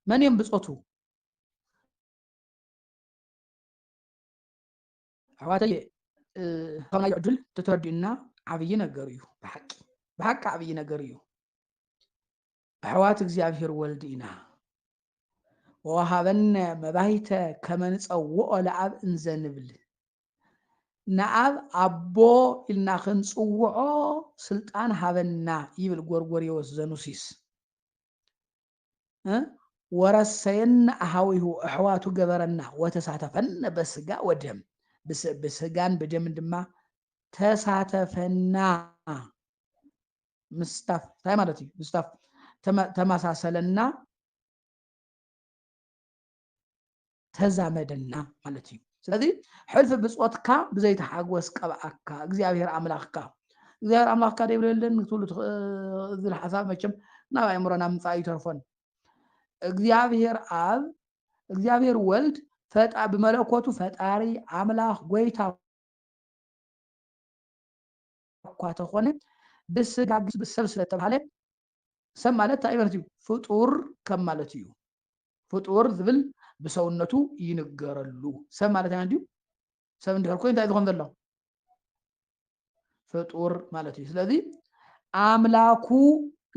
መን እዮም ብጾቱ ኣሕዋተይ ካብናይ ዕድል ተተረዲኡና ዓብዪ ነገር እዩ ብሓቂ ዓብዪ ነገር እዩ ኣሕዋት እግዚኣብሔር ወልዲ ኢና ወሃበነ መባይተ ከመ ንፀውዖ ለኣብ እንዘንብል ንኣብ ኣቦ ኢልና ክንፅውዖ ስልጣን ሃበና ይብል ጎርጎርዮስ ዘኑሲስ ወረሰየና ኣሃዊሁ ኣሕዋቱ ገበረና ወተሳተፈነ በስጋ ወደም ብስጋን ብደምን ድማ ተሳተፈና ምስታፍ እንታይ ማለት እዩ ምስታፍ ተመሳሰለና ተዛመደና ማለት እዩ ስለዚ ሕልፊ ብጾትካ ብዘይተሓጎስ ቀብኣካ እግዚኣብሔር ኣምላኽካ እግዚኣብሔር ኣምላኽካ ደይብለለን ትብሉ ዝብል ሓሳብ መቸም ናብ ኣእምሮና ምምፃእ ይተርፎን እግዚአብሔር ኣብ እግዚአብሔር ወልድ ብመለኮቱ ፈጣሪ ኣምላኽ ጎይታ እኳ ተኾነ ብስጋ ሰብ ስለተባሃለ ሰብ ማለት እንታይ ማለት እዩ ፍጡር ከም ማለት እዩ ፍጡር ዝብል ብሰውነቱ ይንገረሉ ሰብ ማለት እዩ ሰብ እንድሕር ኮይኑ እንታይ ዝኾን ዘሎ ፍጡር ማለት እዩ ስለዚ ኣምላኩ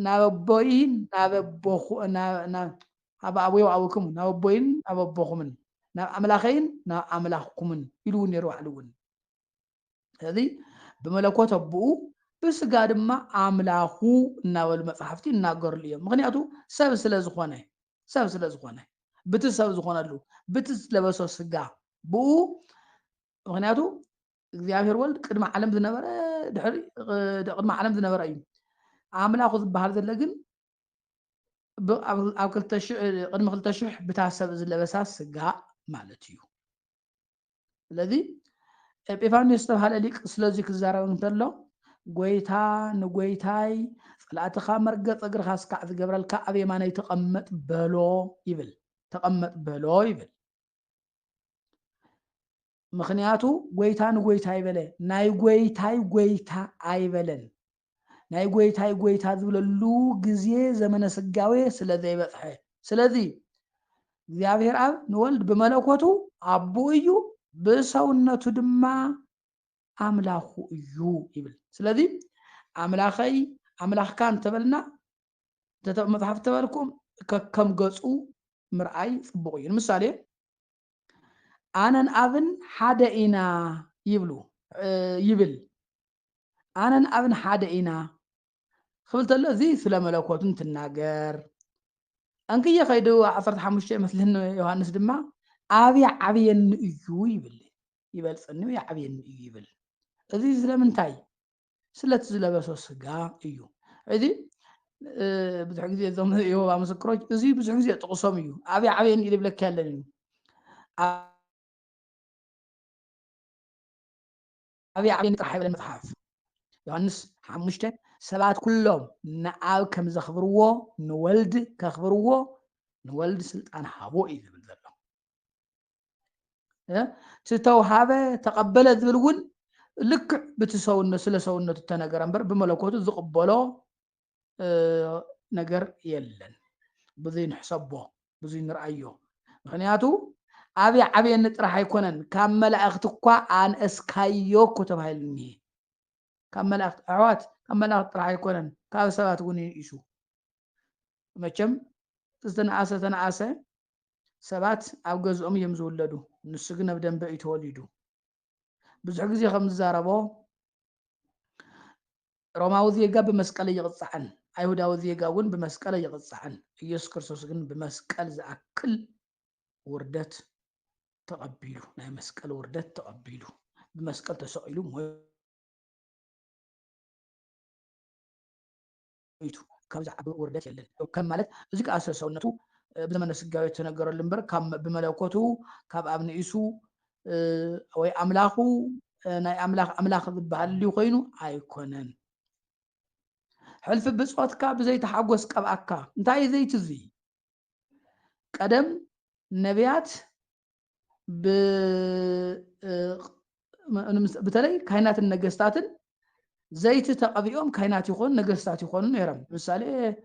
ናብ ኣቦይን ናብ ኣቦኹ ኣብ ኣቦይ ወኣቡክሙ ናብ ኣቦይን ናብ ኣቦኹምን ናብ ኣምላኸይን ናብ ኣምላኽኩምን ኢሉ እውን ነይሩ ባዕሉ እውን ስለዚ ብመለኮት ኣቦኡ ብስጋ ድማ ኣምላኹ እናበሉ መፅሓፍቲ እናገርሉ እዮም ምክንያቱ ሰብ ስለዝኾነ ብቲ ሰብ ዝኾነሉ ብቲ ዝለበሶ ስጋ ብኡ ምክንያቱ እግዚኣብሔር ወልድ ቅድሚ ዓለም ዝነበረ ቅድሚ ዓለም ዝነበረ እዩ ኣምላኹ ዝበሃል ዘሎ ግን ኣብ ቅድሚ 2000 ብታ ሰብ ዝለበሳ ስጋ ማለት እዩ ስለዚ ኤጲፋንዮስ ዝተባሃለ ሊቅ ስለዚ ክዛረብ እንተሎ ጎይታ ንጎይታይ ፀላእትኻ መርገፅ እግርኻ ስካዕ ዝገበረልካ ኣብ የማነይ ተቐመጥ በሎ ይብል ምክንያቱ ጎይታ ንጎይታ ይበለ ናይ ጎይታይ ጎይታ ኣይበለን ናይ ጎይታይ ጎይታ ዝብለሉ ግዜ ዘመነ ስጋዌ ስለ ዘይበፅሐ ስለዚ እግዚኣብሔር ኣብ ንወልድ ብመለኮቱ ኣቦ እዩ ብሰውነቱ ድማ ኣምላኹ እዩ ይብል ስለዚ ኣምላኸይ ኣምላኽካ እንተበልና መፅሓፍ ተበልኩም ከም ገፁ ምርኣይ ፅቡቅ እዩ ንምሳሌ ኣነን ኣብን ሓደ ኢና ይብል ኣነን ኣብን ሓደ ኢና ክብል ተሎ እዚ ስለ መለኮቱ እንትናገር እንክየ ከይዱ 15 መስልን ዮሃንስ ድማ ኣብየ ዓብየኒ እዩ ይብል ይበልፅኒ ይዓብየኒ እዩ ይብል እዚ ስለምንታይ ስለቲ ዝለበሶ ስጋ እዩ እዚ ብዙሕ ግዜ እዞም የሆባ ምስክሮች እዚ ብዙሕ ግዜ ጥቕሶም እዩ ኣብየ ዓብየኒ ኢሉ ይብለካ ያለን እዩ ኣብየ ዓብየኒ ጥራሕ ይብለን መፅሓፍ ዮሃንስ 5 ሰባት ኩሎም ንኣብ ከም ዘኽብርዎ ንወልድ ከኽብርዎ ንወልድ ስልጣን ሃቦ እዩ ዝብል ዘሎ ዝተውሃበ ተቐበለ ዝብል እውን ልክዕ በቲ ሰውነት ስለ ሰውነቱ ተነገረ እምበር ብመለኮቱ ዝቕበሎ ነገር የለን ብዙይ ንሕሰቦ ብዙይ ንርአዮ ምክንያቱ ኣብየ ዓብየኒ ጥራሕ ኣይኮነን ካብ መላእክቲ እኳ ኣንእስካዮ እኮ ተባሂሉ እኒሄ ካብ መላእክቲ ኣሕዋት ካብ መላእክቲ ጥራሕ ኣይኮነን ካብ ሰባት እውን ይንእሱ መቸም ዝተነኣሰ ሰባት ኣብ ገዝኦም እዮም ዝውለዱ ንሱ ግን ኣብ ደንበ እዩ ተወሊዱ ብዙሕ ግዜ ከም ዝዛረቦ ሮማዊ ዜጋ ብመስቀል ይቕፅዓን ኣይሁዳዊ ዜጋ እውን ብመስቀል ይቕፅዓን ኢየሱስ ክርስቶስ ግን ብመስቀል ዝኣክል ውርደት ተቐቢሉ ናይ መስቀል ውርደት ተቐቢሉ ብመስቀል ተሰቂሉ ሞይቱ ካብዚ ዓቢ ውርደት የለን ከም ማለት እዚ ከዓ ስለ ሰውነቱ ብዘመነ ስጋዊ ተነገረሉ እምበር ብመለኮቱ ካብ ኣብ ንእሱ ወይ ኣምላኹ ናይ ኣምላኽ ዝበሃል ልዩ ኮይኑ ኣይኮነን ሕልፊ ብፆትካ ብዘይተሓጎስ ቀብኣካ እንታይ እዩ ዘይቲ እዚ ቀደም ነቢያት بتلاقي كائنات النجستات زيت تقبيهم كائنات يكون نجستات يكونوا نيرم مثال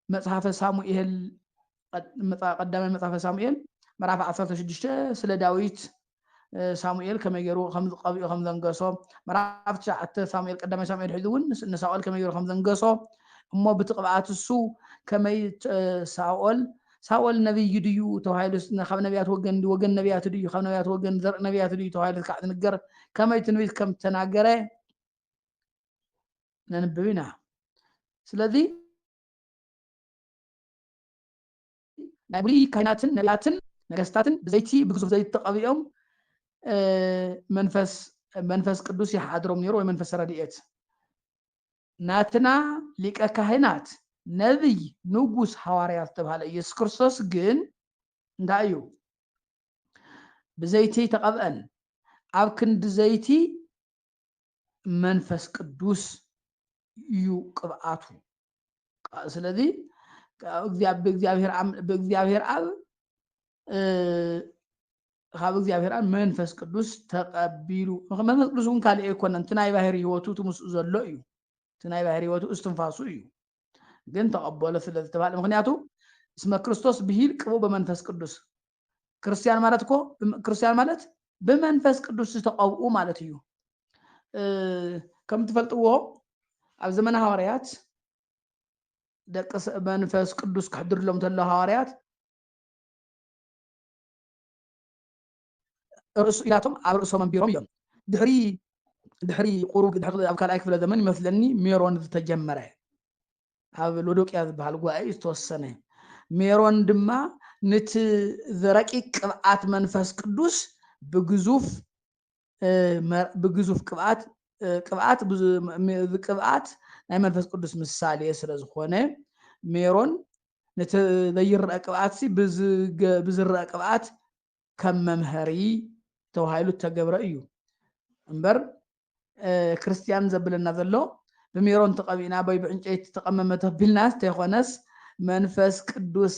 مصحف صاموئيل قدام مصحف صاموئيل مرافع 16 سለ داويت صاموئيل كما يرو خمس قبيو خمس زنقصو مرافع 9 صاموئيل قدام صاموئيل حذون نساول كما يرو خمس زنقصو እሞ ብትቕብዓት እሱ ከመይ ሳኦል ነቢይ ድዩ ተባሂሉ ካብ ነቢያት ወገን ነቢያት ድዩ ካብ ነቢያት ወገን ዘርኢ ነቢያት ድዩ ተባሂሉ ከዓ ዝንገር ከመይ ትንቢት ከም ተናገረ ነንብብ ኢና ስለዚ ናይ ብሉይ ካህናትን ነቢያትን ነገስታትን ብዘይቲ ብግዙፍ ዘይቲ ተቐቢኦም መንፈስ ቅዱስ ይሓድሮም ነይሩ ወይ መንፈስ ረድኤት ናትና ሊቀ ካህናት ነቢይ ንጉስ ሐዋርያት ተባለ ኢየሱስ ክርስቶስ ግን እንታይ እዩ ብዘይቲ ተቐብአን ኣብ ክንዲ ዘይቲ መንፈስ ቅዱስ እዩ ቅብአቱ ስለዚ በእግዚአብሔር አብ ካብ እግዚአብሔር አብ መንፈስ ቅዱስ ተቀቢሉ መንፈስ ቅዱስ እውን ካልእ ኣይኮነን ትናይ ባህሪ ህይወቱ ትምስኡ ዘሎ እዩ ትናይ ባህሪ ህይወቱ እስትንፋሱ እዩ ግን ተቀበለ ስለዝተባለ ምክንያቱ እስመ ክርስቶስ ብሂል ቅቡ በመንፈስ ቅዱስ ክርስቲያን ማለት በመንፈስ ቅዱስ ተቀብኡ ማለት እዩ ከም ትፈልጥዎ ኣብ ዘመነ ሐዋርያት ደቀ መንፈስ ቅዱስ ክሕድርሎም ተሎ ሐዋርያት ርሱ ኢላቶም ኣብ ርእሶም ኣንቢሮም እዮም ድሕሪ ቁሩብ ኣብ ካልኣይ ክፍለ ዘመን ይመስለኒ ሜሮን ዝተጀመረ ኣብ ሎዶቅያ ዝበሃል ጉባኤ ዝተወሰነ ሜሮን ድማ ነቲ ረቂቅ ቅብአት መንፈስ ቅዱስ ብግዙፍ ቅብአት ናይ መንፈስ ቅዱስ ምሳሌ ስለ ዝኾነ ሜሮን ነቲ ዘይረአ ቅብአት ብዝረአ ቅብአት ከም መምሃሪ ተባሂሉ ተገብረ እዩ እምበር ክርስቲያን ዘብለና ዘሎ በሜሮን ተቀቢና ወይ በዕንጨይቲ ተቀመመ ተብልናስ ተይኮነስ መንፈስ ቅዱስ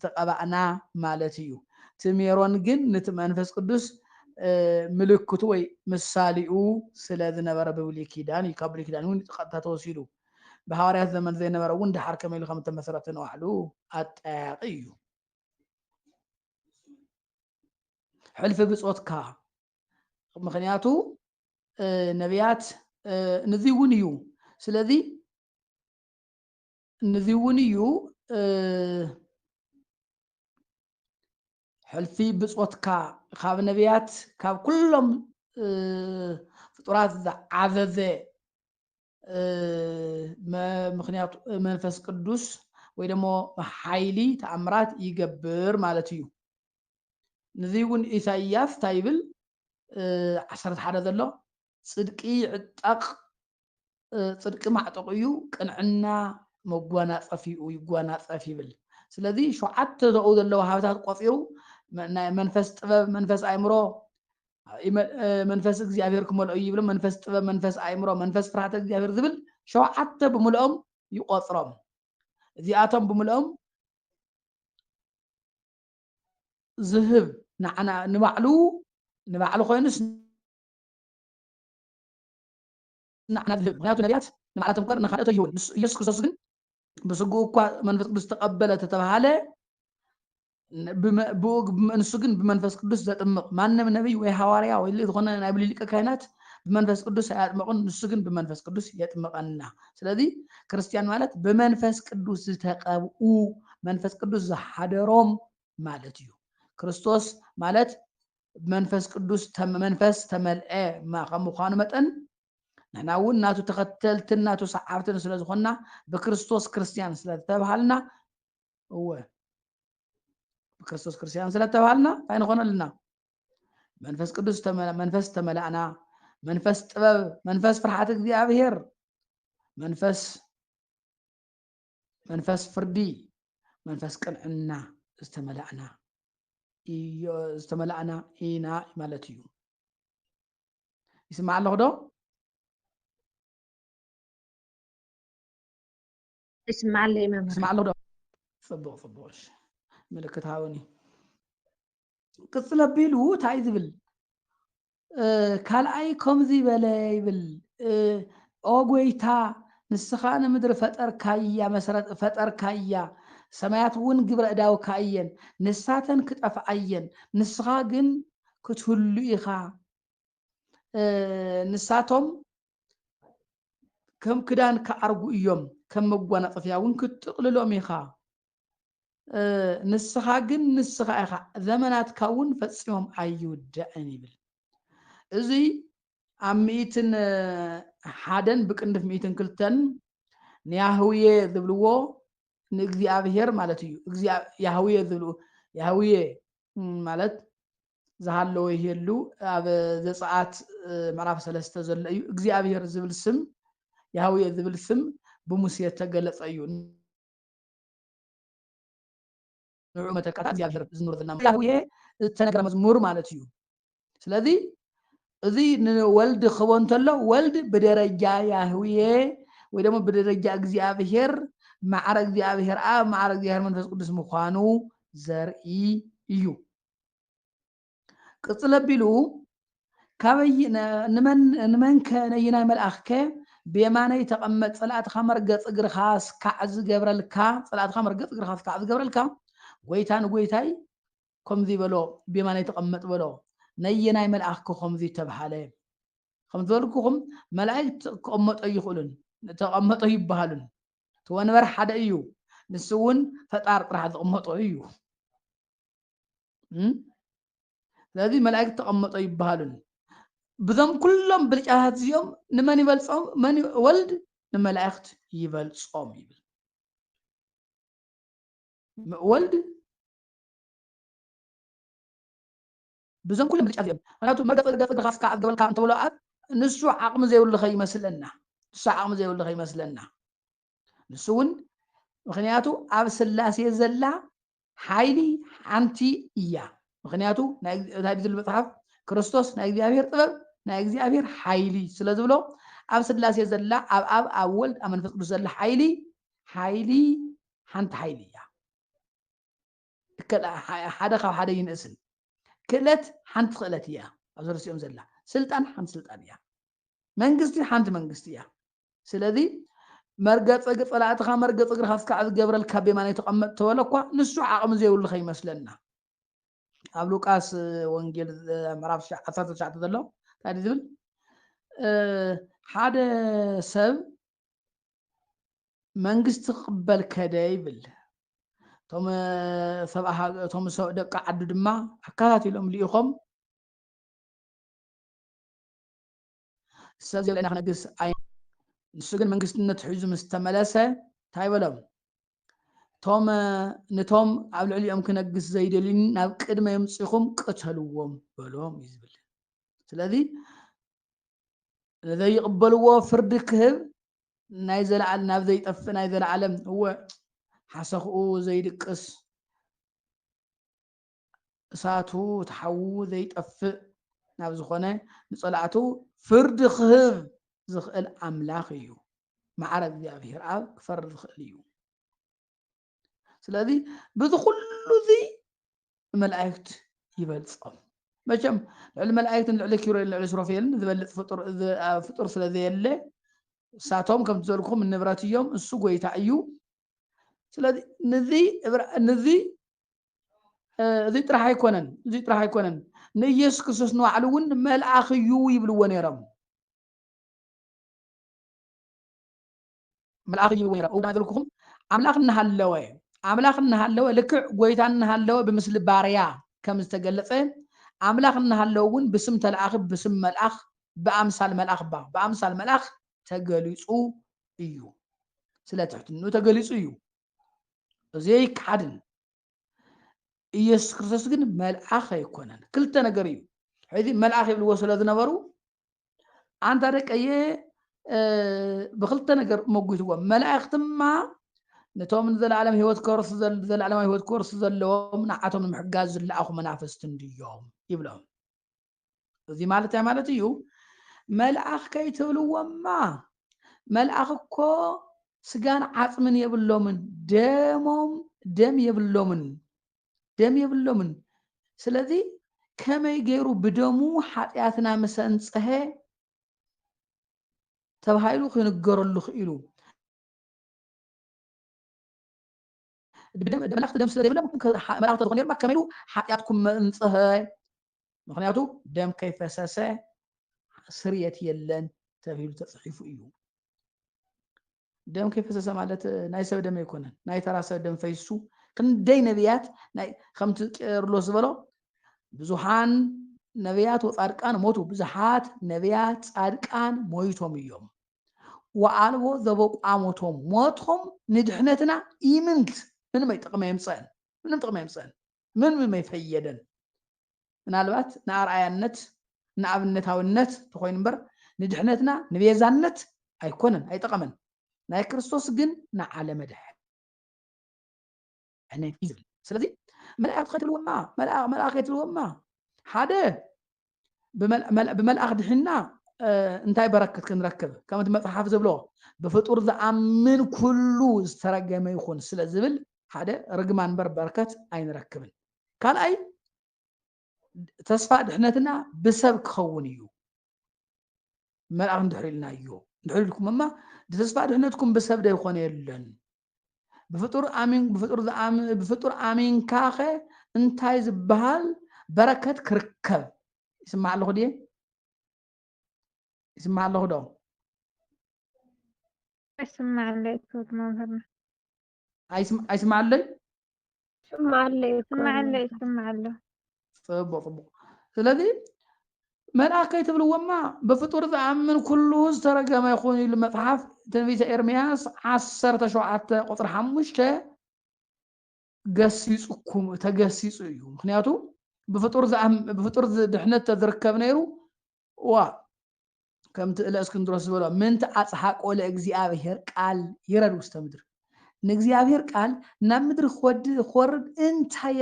ተቀባእና ማለት እዩ ሜሮን ግን ነቲ መንፈስ ቅዱስ ምልክቱ ወይ ምሳሌኡ ስለ ዝነበረ ብሉይ ኪዳን ካብ ብሉይ ኪዳን እውን ቀጥታ ተወሲዱ በሐዋርያት ዘመን ዘይነበረ እውን ድሓር ከመይ ኢሉ ከም ተመሰረተ ነዋዕሉ ኣጠያቂ እዩ ሕልፊ ብጾትካ ምክንያቱ ነቢያት ነዚ እውን እዩ ስለዚ ነዚ እውን እዩ ሕልፊ ብጾትካ ካብ ነቢያት ካብ ኩሎም ፍጡራት ዝዓዘዘ ምክንያቱ መንፈስ ቅዱስ ወይ ደሞ ሓይሊ ተኣምራት ይገብር ማለት እዩ ነዚ እውን ኢሳይያስ ታይብል 11 ዘሎ ጽድቂ ዕጣቕ ጽድቂ ማዕጠቕ እዩ ቅንዕና መጓናጸፊኡ ይጓናጸፍ ይብል ስለዚ ሸውዓተ ዘኡ ዘለዎ ሃብታት ቆፂሩ ናይ መንፈስ ጥበብ መንፈስ ኣእምሮ መንፈስ እግዚአብሔር ክመልኦ ይብል መንፈስ ጥበብ መንፈስ ኣእምሮ መንፈስ ፍርሃተ እግዚአብሔር ዝብል ሸውዓተ ብምልኦም ይቆፅሮም እዚኣቶም ብምልኦም ዝህብ ንዓና ንባዕሉ ኮይኑስ ንዓና ዝህብ ምክንያቱ ነቢያት ንባዕላቶም እኳ ንካልኦት ይህውን ኢየሱስ ክርስቶስ ግን ብስጉ እኳ መንፈስ ቅዱስ ተቀበለ ተተባሃለ ንሱ ግን ብመንፈስ ቅዱስ ዘጥምቕ ማንም ነቢይ ወይ ሐዋርያ ወይ ዝኾነ ናይ ብሉይ ሊቀ ካህናት ብመንፈስ ቅዱስ ኣያጥምቑን ንሱ ግን ብመንፈስ ቅዱስ የጥምቐና ስለዚ ክርስቲያን ማለት ብመንፈስ ቅዱስ ዝተቀብኡ መንፈስ ቅዱስ ዝሓደሮም ማለት እዩ ክርስቶስ ማለት መንፈስ ቅዱስ መንፈስ ተመልአ ከም ምዃኑ መጠን ንሕና እውን ናቱ ተኸተልትን ናቱ ሰዓብትን ስለ ዝኾንና ብክርስቶስ ክርስቲያን ስለተባሃልና بكريستوس كريستيان ስለተባልና እንታይ ንኾን ኣለና መንፈስ ቅዱስ መንፈስ ተመላእና መንፈስ ጥበብ መንፈስ ፍርሃት እግዚአብሔር መንፈስ ፍርዲ መንፈስ ቅንዕና ዝተመላእና ኢና ማለት እዩ ይስማዕ ኣለኹ ዶ اسمع لي ممر ይስማዕ ኣለኹ ዶ ጽቡቕ ملكت هاوني قص لبيلو تاي زبل ካልኣይ ከምዚ በለ ይብል ኦ ጎይታ ንስኻ ንምድሪ ፈጠርካያ መሰረት ፈጠርካያ ሰማያት እውን ግብረ እዳውካ እየን ንሳተን ክጠፍኣ እየን ንስኻ ግን ክትህሉ ኢኻ ንሳቶም ከም ክዳን ክዓርጉ እዮም ከም መጓናፀፊያ እውን ክትጥቕልሎም ኢኻ ንስኻ ግን ንስኻ ኢኻ ዘመናትካ እውን ፈፂሞም ኣይውዳእን ይብል እዚ ኣብ 101 ብቅንድፍ 102 ንያህውየ ዝብልዎ ንእግዚኣብሔር ማለት እዩ ያህውየ ዝብልዎ ያህውየ ማለት ዝሃለወ ይሄሉ ኣብ ዘፀአት ምዕራፍ 3 ዘሎ እዩ እግዚኣብሔር ዝብል ስም ያህውየ ዝብል ስም ብሙሴ ተገለፀ እዩ ንዑ መተካታ እግዚኣብሔር ዝንብሮ ዘለና ያህውየ ዝተነገረ መዝሙር ማለት እዩ ስለዚ እዚ ንወልድ ክቦ እንተሎ ወልድ ብደረጃ ያህውየ ወይ ደግሞ ብደረጃ እግዚኣብሔር ማዕረ እግዚኣብሔር ኣብ ማዕረ እግዚኣብሔር መንፈስ ቅዱስ ምዃኑ ዘርኢ እዩ ቅፅል ኣቢሉ ካበይ ንመንከ ነይናይ መልኣኽከ ብየማነይ ተቐመጥ ጸላእትኻ መርገጽ እግርኻ ስካዕ ዝገብረልካ ጸላእትኻ መርገጽ እግርኻ ስካዕ ዝገብረልካ ጎይታ ንጎይታይ ከምዚ በሎ ብየማነይ ተቐመጥ በሎ ነየናይ መልኣኽከ ከምዚ ተባሃለ ከም ዝበልኩኹም መላእክት ክቕመጦ ይኽእሉን ተቐመጦ ይበሃሉን እቲ ወንበር ሓደ እዩ ንሱ እውን ፈጣር ጥራሕ ዝቕመጦ እዩ ስለዚ መላእክት ተቐመጦ ይበሃሉን ብዞም ኩሎም ብልጫታት እዚኦም ንመን ይበልፆም መን ወልድ ንመላእክት ይበልፆም ይብል ወልድ ብዞም ኩሎም ብልጫ እዚኦም ምክንያቱ መርገፅ እግርኻ ስካዕ ዝገበልካ እንተብሎ ኣብ ንሱ ዓቕሚ ዘይብሉ ኸይመስለና ንሱ ዓቕሚ ዘይብሉ ኸይመስለና ንሱ እውን ምክንያቱ ኣብ ስላሴ ዘላ ሓይሊ ሓንቲ እያ ምክንያቱ ናይ ዝብል መፅሓፍ ክርስቶስ ናይ እግዚኣብሔር ጥበብ ናይ እግዚኣብሔር ሓይሊ ስለ ዝብሎ ኣብ ስላሴ ዘላ ኣብ ወልድ ኣብ መንፈስ ቅዱስ ዘላ ሓይሊ ሓንቲ ሓይሊ እያ ሓደ ካብ ሓደ ይንእስን ክእለት ሓንቲ ክእለት እያ ኣብ ዘርሲኦም ዘላ ስልጣን ሓንቲ ስልጣን እያ መንግስቲ ሓንቲ መንግስቲ እያ ስለዚ መርገፅ ጸላእትኻ መርገፅ እግርኻ ስካዕ ዝገብረልካ ብየማነይ ተቐመጥ ተበሎ እኳ ንሱ ዓቕሚ ዘይብሉ ኸይመስለና ኣብ ሉቃስ ወንጌል ምዕራፍ 19 ዘሎ እንታይ ዝብል ሓደ ሰብ መንግስቲ ክቕበል ከደ ይብል እቶም ደቂ ዓዱ ድማ ኣከታቲሎም ልኢኾም ሰብ ዘይብለና ክነግስ ንሱ ግን መንግስትነት ሒዙ ምስ ተመለሰ እንታይ በሎም ነቶም ኣብ ልዕሊኦም ክነግስ ዘይደልዩን ናብ ቅድመ የምፅኹም ቅተልዎም በሎም እዩ ዝብል ስለዚ ዘይቕበልዎ ፍርዲ ክህብ ናይ ዘለዓለም ናብ ዘይጠፍእ ናይ ዘለዓለም እወ ሓሰኽኡ ዘይድቅስ እሳቱ ተሓዉ ዘይጠፍእ ናብ ዝኾነ ንጸላእቱ ፍርዲ ክህብ ዝኽእል ኣምላኽ እዩ ማዕረ እግዚኣብሔር ኣብ ክፈርድ ዝኽእል እዩ ስለዚ በዚ ኩሉ እዚ መላእክት ይበልፆም መቸም ልዕሊ መላእክትን ልዕሊ ኪሩቤልን ልዕሊ ሱራፌልን ዝበልፅ ፍጡር ስለ ዘየለ እሳቶም ከም ዝበልኩም ንብረት እዮም እሱ ጎይታ እዩ ስለዚ ነዚ እዚ ጥራሕ ኣይኮነን ንኢየሱስ ክርስቶስ ንባዕሉ እውን መልኣኽ እዩ ይብልዎ ነይሮም መልኣኽ እዩ ይብልዎ ነይሮም ዝበልኩኹም ኣምላኽ እናሃለወ ልክዕ ጎይታ እናሃለወ ብምስሊ ባርያ ከም ዝተገለፀ ኣምላኽ እናሃለወ እውን ብስም ተለኣኺ ብስም መልኣኽ ብኣምሳል መልኣኽ ተገሊፁ እዩ ስለ ትሕትኑ ተገሊፁ እዩ እዚ ይከሓድን ኢየሱስ ክርስቶስ ግን መልኣኽ ኣይኮነን ክልተ ነገር እዩ ሕዚ መልኣኽ ይብልዎ ስለ ዝነበሩ ኣንታ ደቀየ ብክልተ ነገር መጉትዎም መላእክትማ ነቶም ዘለዓለም ህይወት ዘለዓለማዊ ህይወት ኮርስ ዘለዎም ንዓቶም ንምሕጋዝ ዝለኣኹ መናፍስቲ እንድዮም ይብሎም እዚ ማለት እንታይ ማለት እዩ መልኣኽ ከይትብልዎማ መልኣኽ እኮ ስጋን ዓፅምን የብሎምን ደም የብሎምን ስለዚ كما يجيرو بدمو حاتياتنا مسنصه تبهايلو خنقرلو خيلو دم دم سليم ممكن ملاخت تغنير ما كملوا حاتياتكم منصه مخنياتو دم كيف فسسه سريت يلن تبهيلو تصحيفو ايو دم كيف فسسه مالت ناي سب دم يكونن ناي ترى سب دم فيسو كندي نبيات ناي خمت قرلو زبلو ብዙሃን ነቢያት ወጻድቃን ሞቱ ብዙሃት ነቢያት ጻድቃን ሞይቶም እዮም ወአልቦ ዘበቋሞቶም ሞቶም ንድሕነትና ኢምንት ምንም አይጠቅመ የምፀን ምንም ጥቅመ የምፀን ምንም አይፈየደን ምናልባት ንአርአያነት ንአብነታውነት ተኮይኑ እምበር ንድሕነትና ንቤዛነት አይኮነን አይጠቅመን ናይ ክርስቶስ ግን ንዓለመ ድሕነ እዩ ስለዚ ملائكة تلوما ملائكة تلوما حدا بملائكة دحنا انتي بركت كنركب كما مصحف زبلو بفطور زامن كله استرجم يكون سلا زبل حدا رجمان بركت اي نركبن كان اي تصفى دحنتنا بسب كخونيو ملائكة ندحرلنا يو ندحرلكم اما تصفى دحنتكم بسب ده يكون يلن بفطور آمين كاخه انتاي زبال بركة كركب يسمع الله دي يسمع الله دو اسمع لي صوت مظهرنا يسمع لي اسمع لي اسمع لي طب ስለዚህ መልአከ ይትብልዎማ በፍጡር ዝኣምን ኩሉ ዝተረገመ ይኹን ኢሉ መጽሓፍ ትንቢተ ኤርምያስ 17 ቁጥሪ 5 ገሲጹኩም ተገሲጹ እዩ ምክንያቱ ብፍጡር ድሕነት ተዝርከብ ነይሩ ዋ ከምቲ እለእስክንድሮስ ዝበሎ ምንቲ ኣፅሓቆ ለእግዚአብሔር ቃል ይረድ ውስተ ምድሪ ንእግዚአብሔር ቃል ናብ ምድሪ ክወርድ እንታይ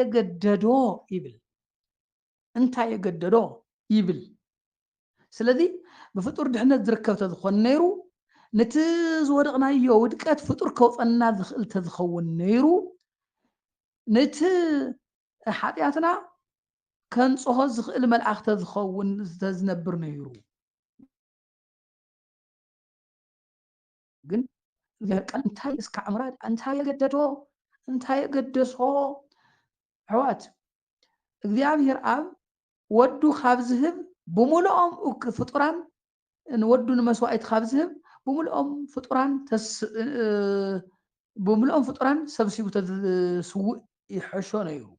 የገደዶ ይብል ስለዚ ብፍጡር ድሕነት ዝርከብ ተዝኾን ነይሩ ነቲ ዝወደቕናዮ ውድቀት ፍጡር ከውፀና ዝኽእል ተዝኸውን ነይሩ ነቲ ሓጢኣትና ከንጽሆ ዝኽእል መልኣኽ ተዝኸውን ዝተዝነብር ነይሩ ግን ቃል እንታይ እስካዕ ምራድ እንታይ የገደዶ እንታይ የገደሶ ሕዋት እግዚአብሔር ኣብ ወዱ ካብ ዝህብ بملؤهم فطران نودون مسوائد خابزهم بملؤهم فطران سبسيبو تسوء يحشون يو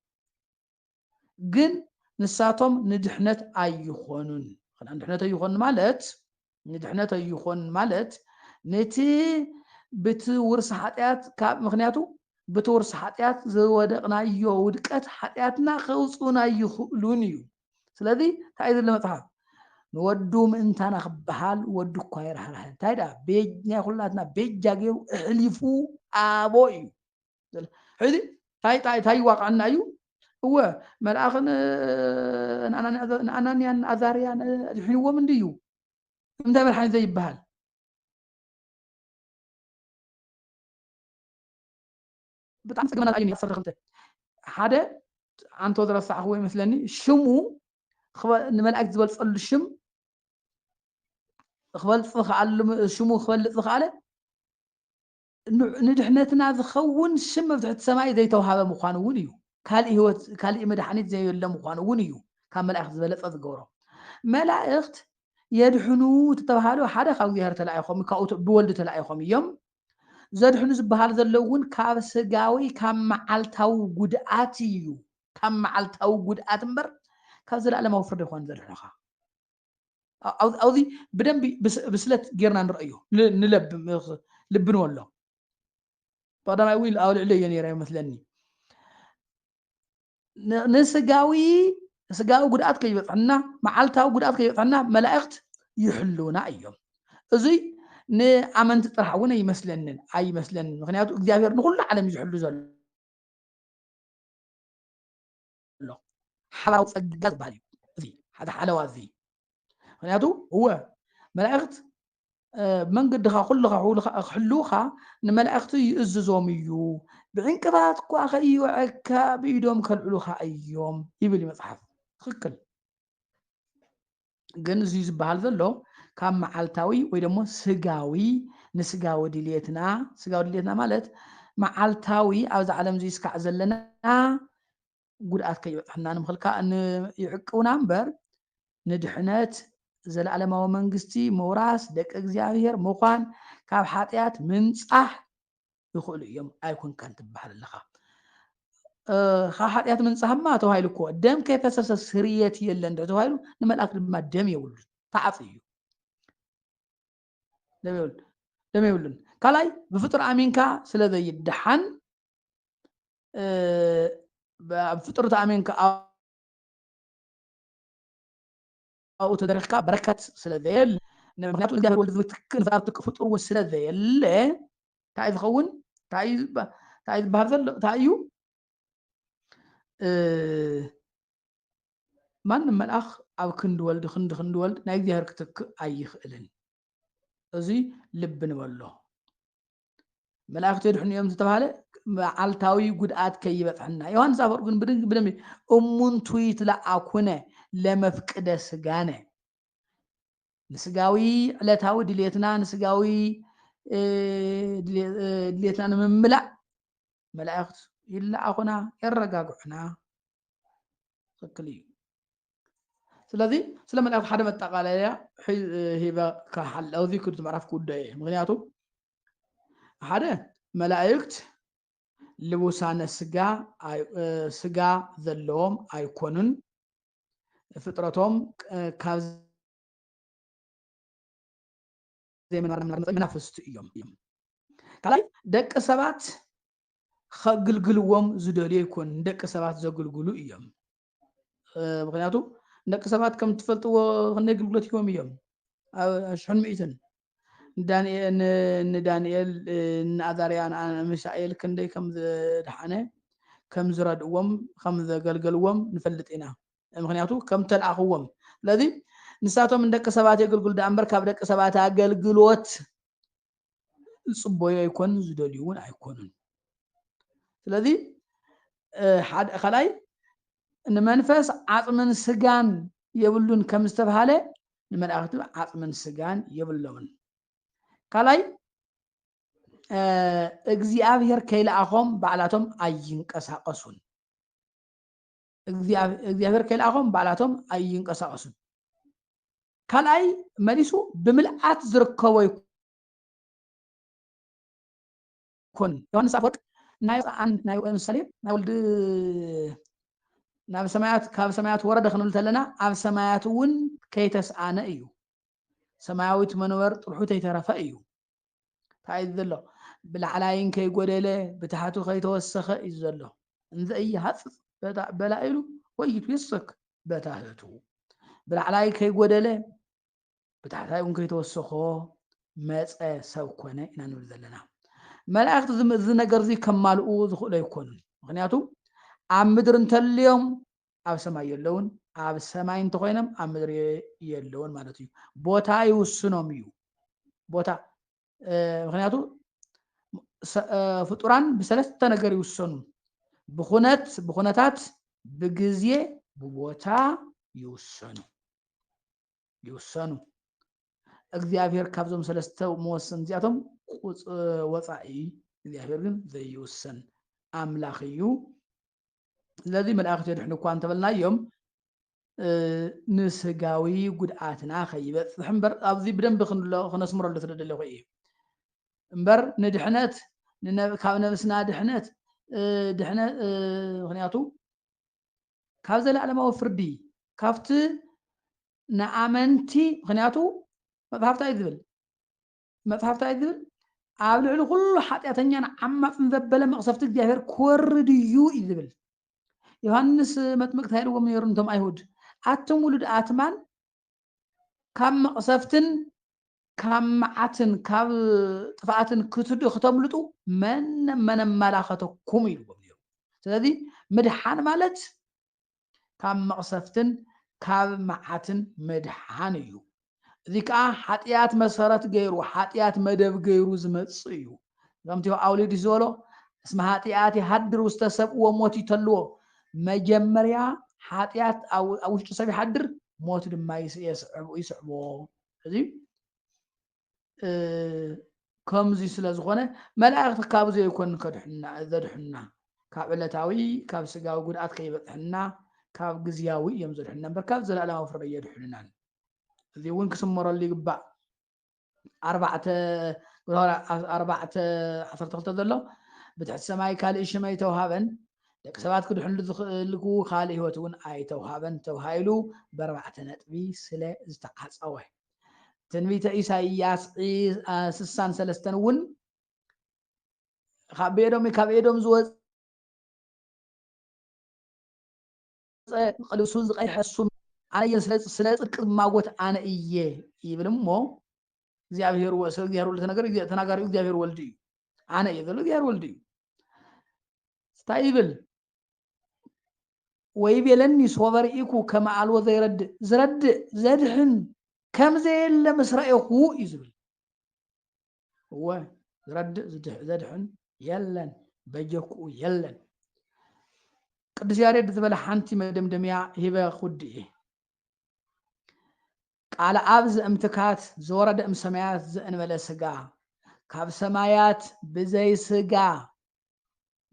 جن نساتهم ندحنت أيخونون ندحنت أيخون مالت نتي بتورس حاتيات كاب مغنياتو بتورس حاتيات زودقنا يودكت حاتياتنا خوصونا يخلون يو ስለዚህ ታይዝ ለመጽሐፍ ንወዱም እንታና ክበሃል ወዱ እኳ ይረሃርሃል ታይዳ ቤኛ ኩላትና ቤጃ ገይሩ እሕሊፉ ኣቦ እዩ ሕዚ ታይ ዋቃዕና እዩ እወ መልኣኽን ንኣናንያን ኣዛርያን ድሕንዎም እንድዩ እንታይ መድሓኒት ዘይበሃል ብጣዕሚ ፀገመና እዩ 12 ሓደ አንተ ዝረሳዕኽዎ ይመስለኒ ሽሙ ንመላእክት ዝበልፀሉ ሽም ክበልፅ ክኣሉ ሽሙ ክበልፅ ዝኽኣለ ንድሕነትና ዝኸውን ሽም መብትሕቲ ሰማይ ዘይተዋሃበ ምዃኑ እውን እዩ ካልእ ህይወት ካልእ መድሓኒት ዘየለ ምዃኑ እውን እዩ ካብ መላእክት ዝበለፀ ዝገብሮ መላእክት የድሕኑ ተተባሃሉ ሓደ ካብ እግዚኣብሔር ተላኢኾም ካብኡ ብወልዲ ተላኢኾም እዮም ዘድሕኑ ዝበሃል ዘሎ እውን ካብ ስጋዊ ካብ መዓልታዊ ጉድኣት እዩ ካብ መዓልታዊ ጉድኣት እምበር ካብ ዘለኣለማዊ ፍርዲ ይኮን ዘድሕኑኻ ኣብዚ ብደንቢ ብስለት ጌርና ንርአዮ ልብ ንበሎ ቀዳማይ እውን ኣብ ልዕሊ እየ ነይረ ይመስለኒ ንስጋዊ ጉድኣት ከይበፅሐና መዓልታዊ ጉድኣት ከይበፅሐና መላእክት ይሕልውና እዮም እዚ ንኣመንቲ ጥራሕ እውን ኣይመስለንን ምክንያቱ እግዚኣብሔር ንኩሉ ዓለም እዩ ዝሕሉ ዘሎ ሓላዊ ፀጋ ዝበሃል እዩ እዚ ሓደ ሓለዋ እዚ ምክንያቱ እወ መላእክት መንገድኻ ኩሉኻ ክሕልውኻ ንመላእክቲ ይእዝዞም እዩ ብዕንቅፋት እኳ ከይውዕካ ብኢዶም ከልዕሉኻ እዮም ይብል መፅሓፍ ትክክል ግን እዚ ዝበሃል ዘሎ ካብ መዓልታዊ ወይ ደሞ ስጋዊ ንስጋዊ ድልየትና ማለት መዓልታዊ ኣብዚ ዓለም እዚ ስካዕ ዘለና ጉድኣት ከይበፅሐና ንምክልካ ይዕቅቡና እምበር ንድሕነት ዘለዓለማዊ መንግስቲ ምውራስ ደቂ እግዚኣብሔር ምኳን ካብ ሓጢኣት ምንፃሕ ይኽእሉ እዮም ኣይኮንካን ትበሃል ኣለኻ ካብ ሓጢኣት ምንፃሕማ ተባሂሉ እኮ ደም ከይፈሰሰ ስርየት የለን ተባሂሉ ንመልኣክ ድማ ደም የብሉ ተዓፅ እዩ ደም የብሉን ካልኣይ ብፍጡር ኣሚንካ ስለ ዘይድሓን ብፍጡር ተኣሚንካ ኣብኡ ተደሪኽካ በረከት ስለ ዘየለ ምክንያቱ እግዚኣብሔር ወልዲ ዝትክእ ንፍጣር ፍጡር ስለ ዘየለ እንታይ ዝኸውን እንታይ ዝበሃል ዘሎ እንታይ እዩ ማንም መልኣኽ ኣብ ክንዲ ወልዲ ክንዲ ወልዲ ናይ እግዚኣብሔር ክትክእ ኣይኽእልን እዚ ልቢ ንበሎ መላእክቲ የድሕኑ እዮም ዝተባሃለ መዓልታዊ ጉድኣት ከይበፅሐና ዮሃንስ ኣፈወርቅ ግን ብደንብ እሙንቱ ይትለኣኩነ ለመፍቅደ ስጋነ ንስጋዊ ዕለታዊ ድሌትና ንስጋዊ ድሌትና ንምምላእ መላእክት ይለኣኹና የረጋግዑና ትክክል እዩ ስለዚ ስለ መላእክት ሓደ መጠቃለያ ሂበ ካሓለው እዚ ክዱ ምዕራፍ ጉዳይ ምክንያቱ ሓደ መላእክት ልቡሳነ ስጋ ዘለዎም ኣይኮኑን ፍጥረቶም ካብ መናፍስቲ እዮም ካልኣይ ደቂ ሰባት ከግልግልዎም ዝደልዩ ይኮን ደቂ ሰባት ዘግልግሉ እዮም ምክንያቱ ደቂ ሰባት ከም ትፈልጥዎ ክንደይ ግልግሎት ሂቦም እዮም ኣብ 100 ንዳንኤል ንኣዛርያ ንሚሳኤል ክንደይ ከም ዝድሓነ ከም ዝረድእዎም ከም ዘገልገልዎም ንፈልጥ ኢና ምክንያቱ ከም ተልኣኽዎም ስለዚ ንሳቶም ደቂ ሰባት የገልግሉ ዳ እምበር ካብ ደቂ ሰባት ኣገልግሎት ዝፅበዩ ኣይኮን ዝደልዩ እውን ኣይኮኑን ስለዚ ካልኣይ ንመንፈስ ዓፅምን ስጋን የብሉን ከም ዝተባሃለ ንመላእክቲ ዓፅምን ስጋን የብሎምን ካልኣይ እግዚኣብሔር ከይለኣኾም ባዕላቶም ኣይንቀሳቀሱን እግዚኣብሔር ከይለኣኾም ባዕላቶም ኣይንቀሳቀሱን ካልኣይ መሊሱ ብምልኣት ዝርከቦ ይኮን ዮሃንስ ኣፈወርቅ ናይ ምሳሌ ናይ ወልዲ ናብ ሰማያት ካብ ሰማያት ወረደ ክንብል ተለና ኣብ ሰማያት እውን ከይተስኣነ እዩ ሰማያዊት መንበር ጥርሑ ተይተረፈ እዩ እንታይ ዘሎ ብላዕላይን ከይጎደለ ብታሕቱ ከይተወሰኸ እዩ ዘሎ እንዘ ይሃፅፅ በላኢሉ ወይቱ ይስክ በታህቱ ብላዕላይ ከይጎደለ ብታሕታይ እውን ከይተወሰኾ መፀ ሰብ ኮነ ኢና ንብል ዘለና መላእክቲ እዚ ነገር እዚ ከማልኡ ዝኽእሉ ኣይኮኑን ምክንያቱ ኣብ ምድሪ እንተልዮም ኣብ ሰማይ የለውን ኣብ ሰማይ እንተኮይኖም ኣብ ምድሪ የለውን ማለት እዩ ቦታ ይውስኖም እዩ ቦታ ምክንያቱ ፍጡራን ብሰለስተ ነገር ይውሰኑ ብኩነታት ብግዜ ብቦታ ይውሰኑ እግዚኣብሔር ካብዞም ሰለስተ መወሰን እዚኣቶም ወፃኢ እግዚኣብሔር ግን ዘይውሰን ኣምላኽ እዩ ስለዚ መላእክቲ የድሕኑ እኳ እንተበልናዮም ንስጋዊ ጉድኣትና ከይበፅሕ እምበር ኣብዚ ብደንቢ ክነስምረሉ ስለደለኹ እየ እምበር ንድሕነት ካብ ነብስና ድሕነት ምክንያቱ ካብ ዘለዓለማዊ ፍርዲ ካብቲ ንኣመንቲ ምክንያቱ መፅሓፍታይ ዝብል ኣብ ልዕሊ ኩሉ ሓጢኣተኛን ዓማፅን ዘበለ መቕሰፍቲ እግዚኣብሔር ክወርድ እዩ እዩ ዝብል ዮሃንስ መጥምቅ ታይልዎም ነይሩ እንቶም ኣይሁድ ኣቶም ውሉድ ኣትማን ካብ መቕሰፍትን ካብ መዓትን ካብ ጥፍኣትን ክተምልጡ መነ መላኸተኩም ኢልዎም ነይሩ ስለዚ ምድሓን ማለት ካብ መቕሰፍትን ካብ መዓትን ምድሓን እዩ እዚ ከዓ ሓጢኣት መሰረት ገይሩ ሓጢኣት መደብ ገይሩ ዝመፅእ እዩ ከምቲ ኣውሊድስ ዝበሎ እስመ ሓጢኣት ይሃድር ውስተ ሰብእ ወሞት ይተልዎ መጀመርያ ሓጢኣት ኣብ ውሽጢ ሰብ ይሓድር موت دما يسعبو هذي كمزي سلازغونه ملائكه كاب زي يكون كدحنا زدحنا كاب علتاوي كاب سغاو غدات كيبطحنا كاب غزياوي يم زدحنا بركاب زلالا وفر يدحنا ذي وين كسمر اللي قبع أربعة عفرت قلت ذلو بتحت سماي كالي شماي توهابن لك سبات كده حلو لكو خالي هو تون آي توهابن توهايلو بربعة نتبي سلا زتحس أوه تنبيت إساياس سسان سلستنون خبيرهم كبيرهم زوز قالوا سوز أي حسون على سلاسل ما قلت أنا إيه يبلم مو እግዚአብሔር ወሰል እግዚአብሔር ለተናገር ተናጋሪው እግዚአብሔር ወልድ አነ ይዘሉ እግዚአብሔር ወልድ ስታይብል ወይቤለኒ ሶበርኢኩ ከመአል ወዘይረድ ዝረድ ዘድህን ከምዘየለ ለመስራኤሁ ይዝብል هو ዝረድ ዘድህን የለን በጀኩ የለን ቅዱስ ያሬድ ዝበለ ሓንቲ መደምደሚያ ሂበ ኹድኢ ቃል አብዝ እምትካት ዘወረደ እምሰማያት ዘእንበለ ስጋ ካብ ሰማያት ብዘይ ስጋ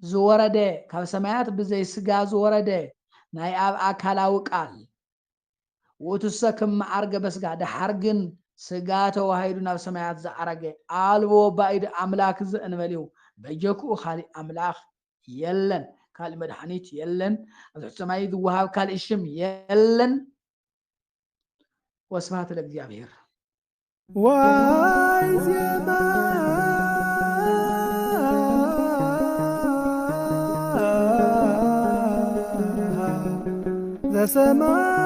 ዘወረደ ካብ ሰማያት ብዘይ ስጋ ዘወረደ ናይ አብ አካላዊ ቃል ወትሰክም አርገ በስጋ ደሓር ግን ስጋ ተዋሂዱ ናብ ሰማያት ዘዓረገ አልቦ ባይድ አምላክ ዘእንበልዩ በጀኩኡ ካሊእ አምላኽ የለን ካሊእ መድሓኒት የለን ኣብ ትሕቲ ሰማይ ዝወሃብ ካሊእ ሽም የለን وسبحانه لله وزيما ذا سما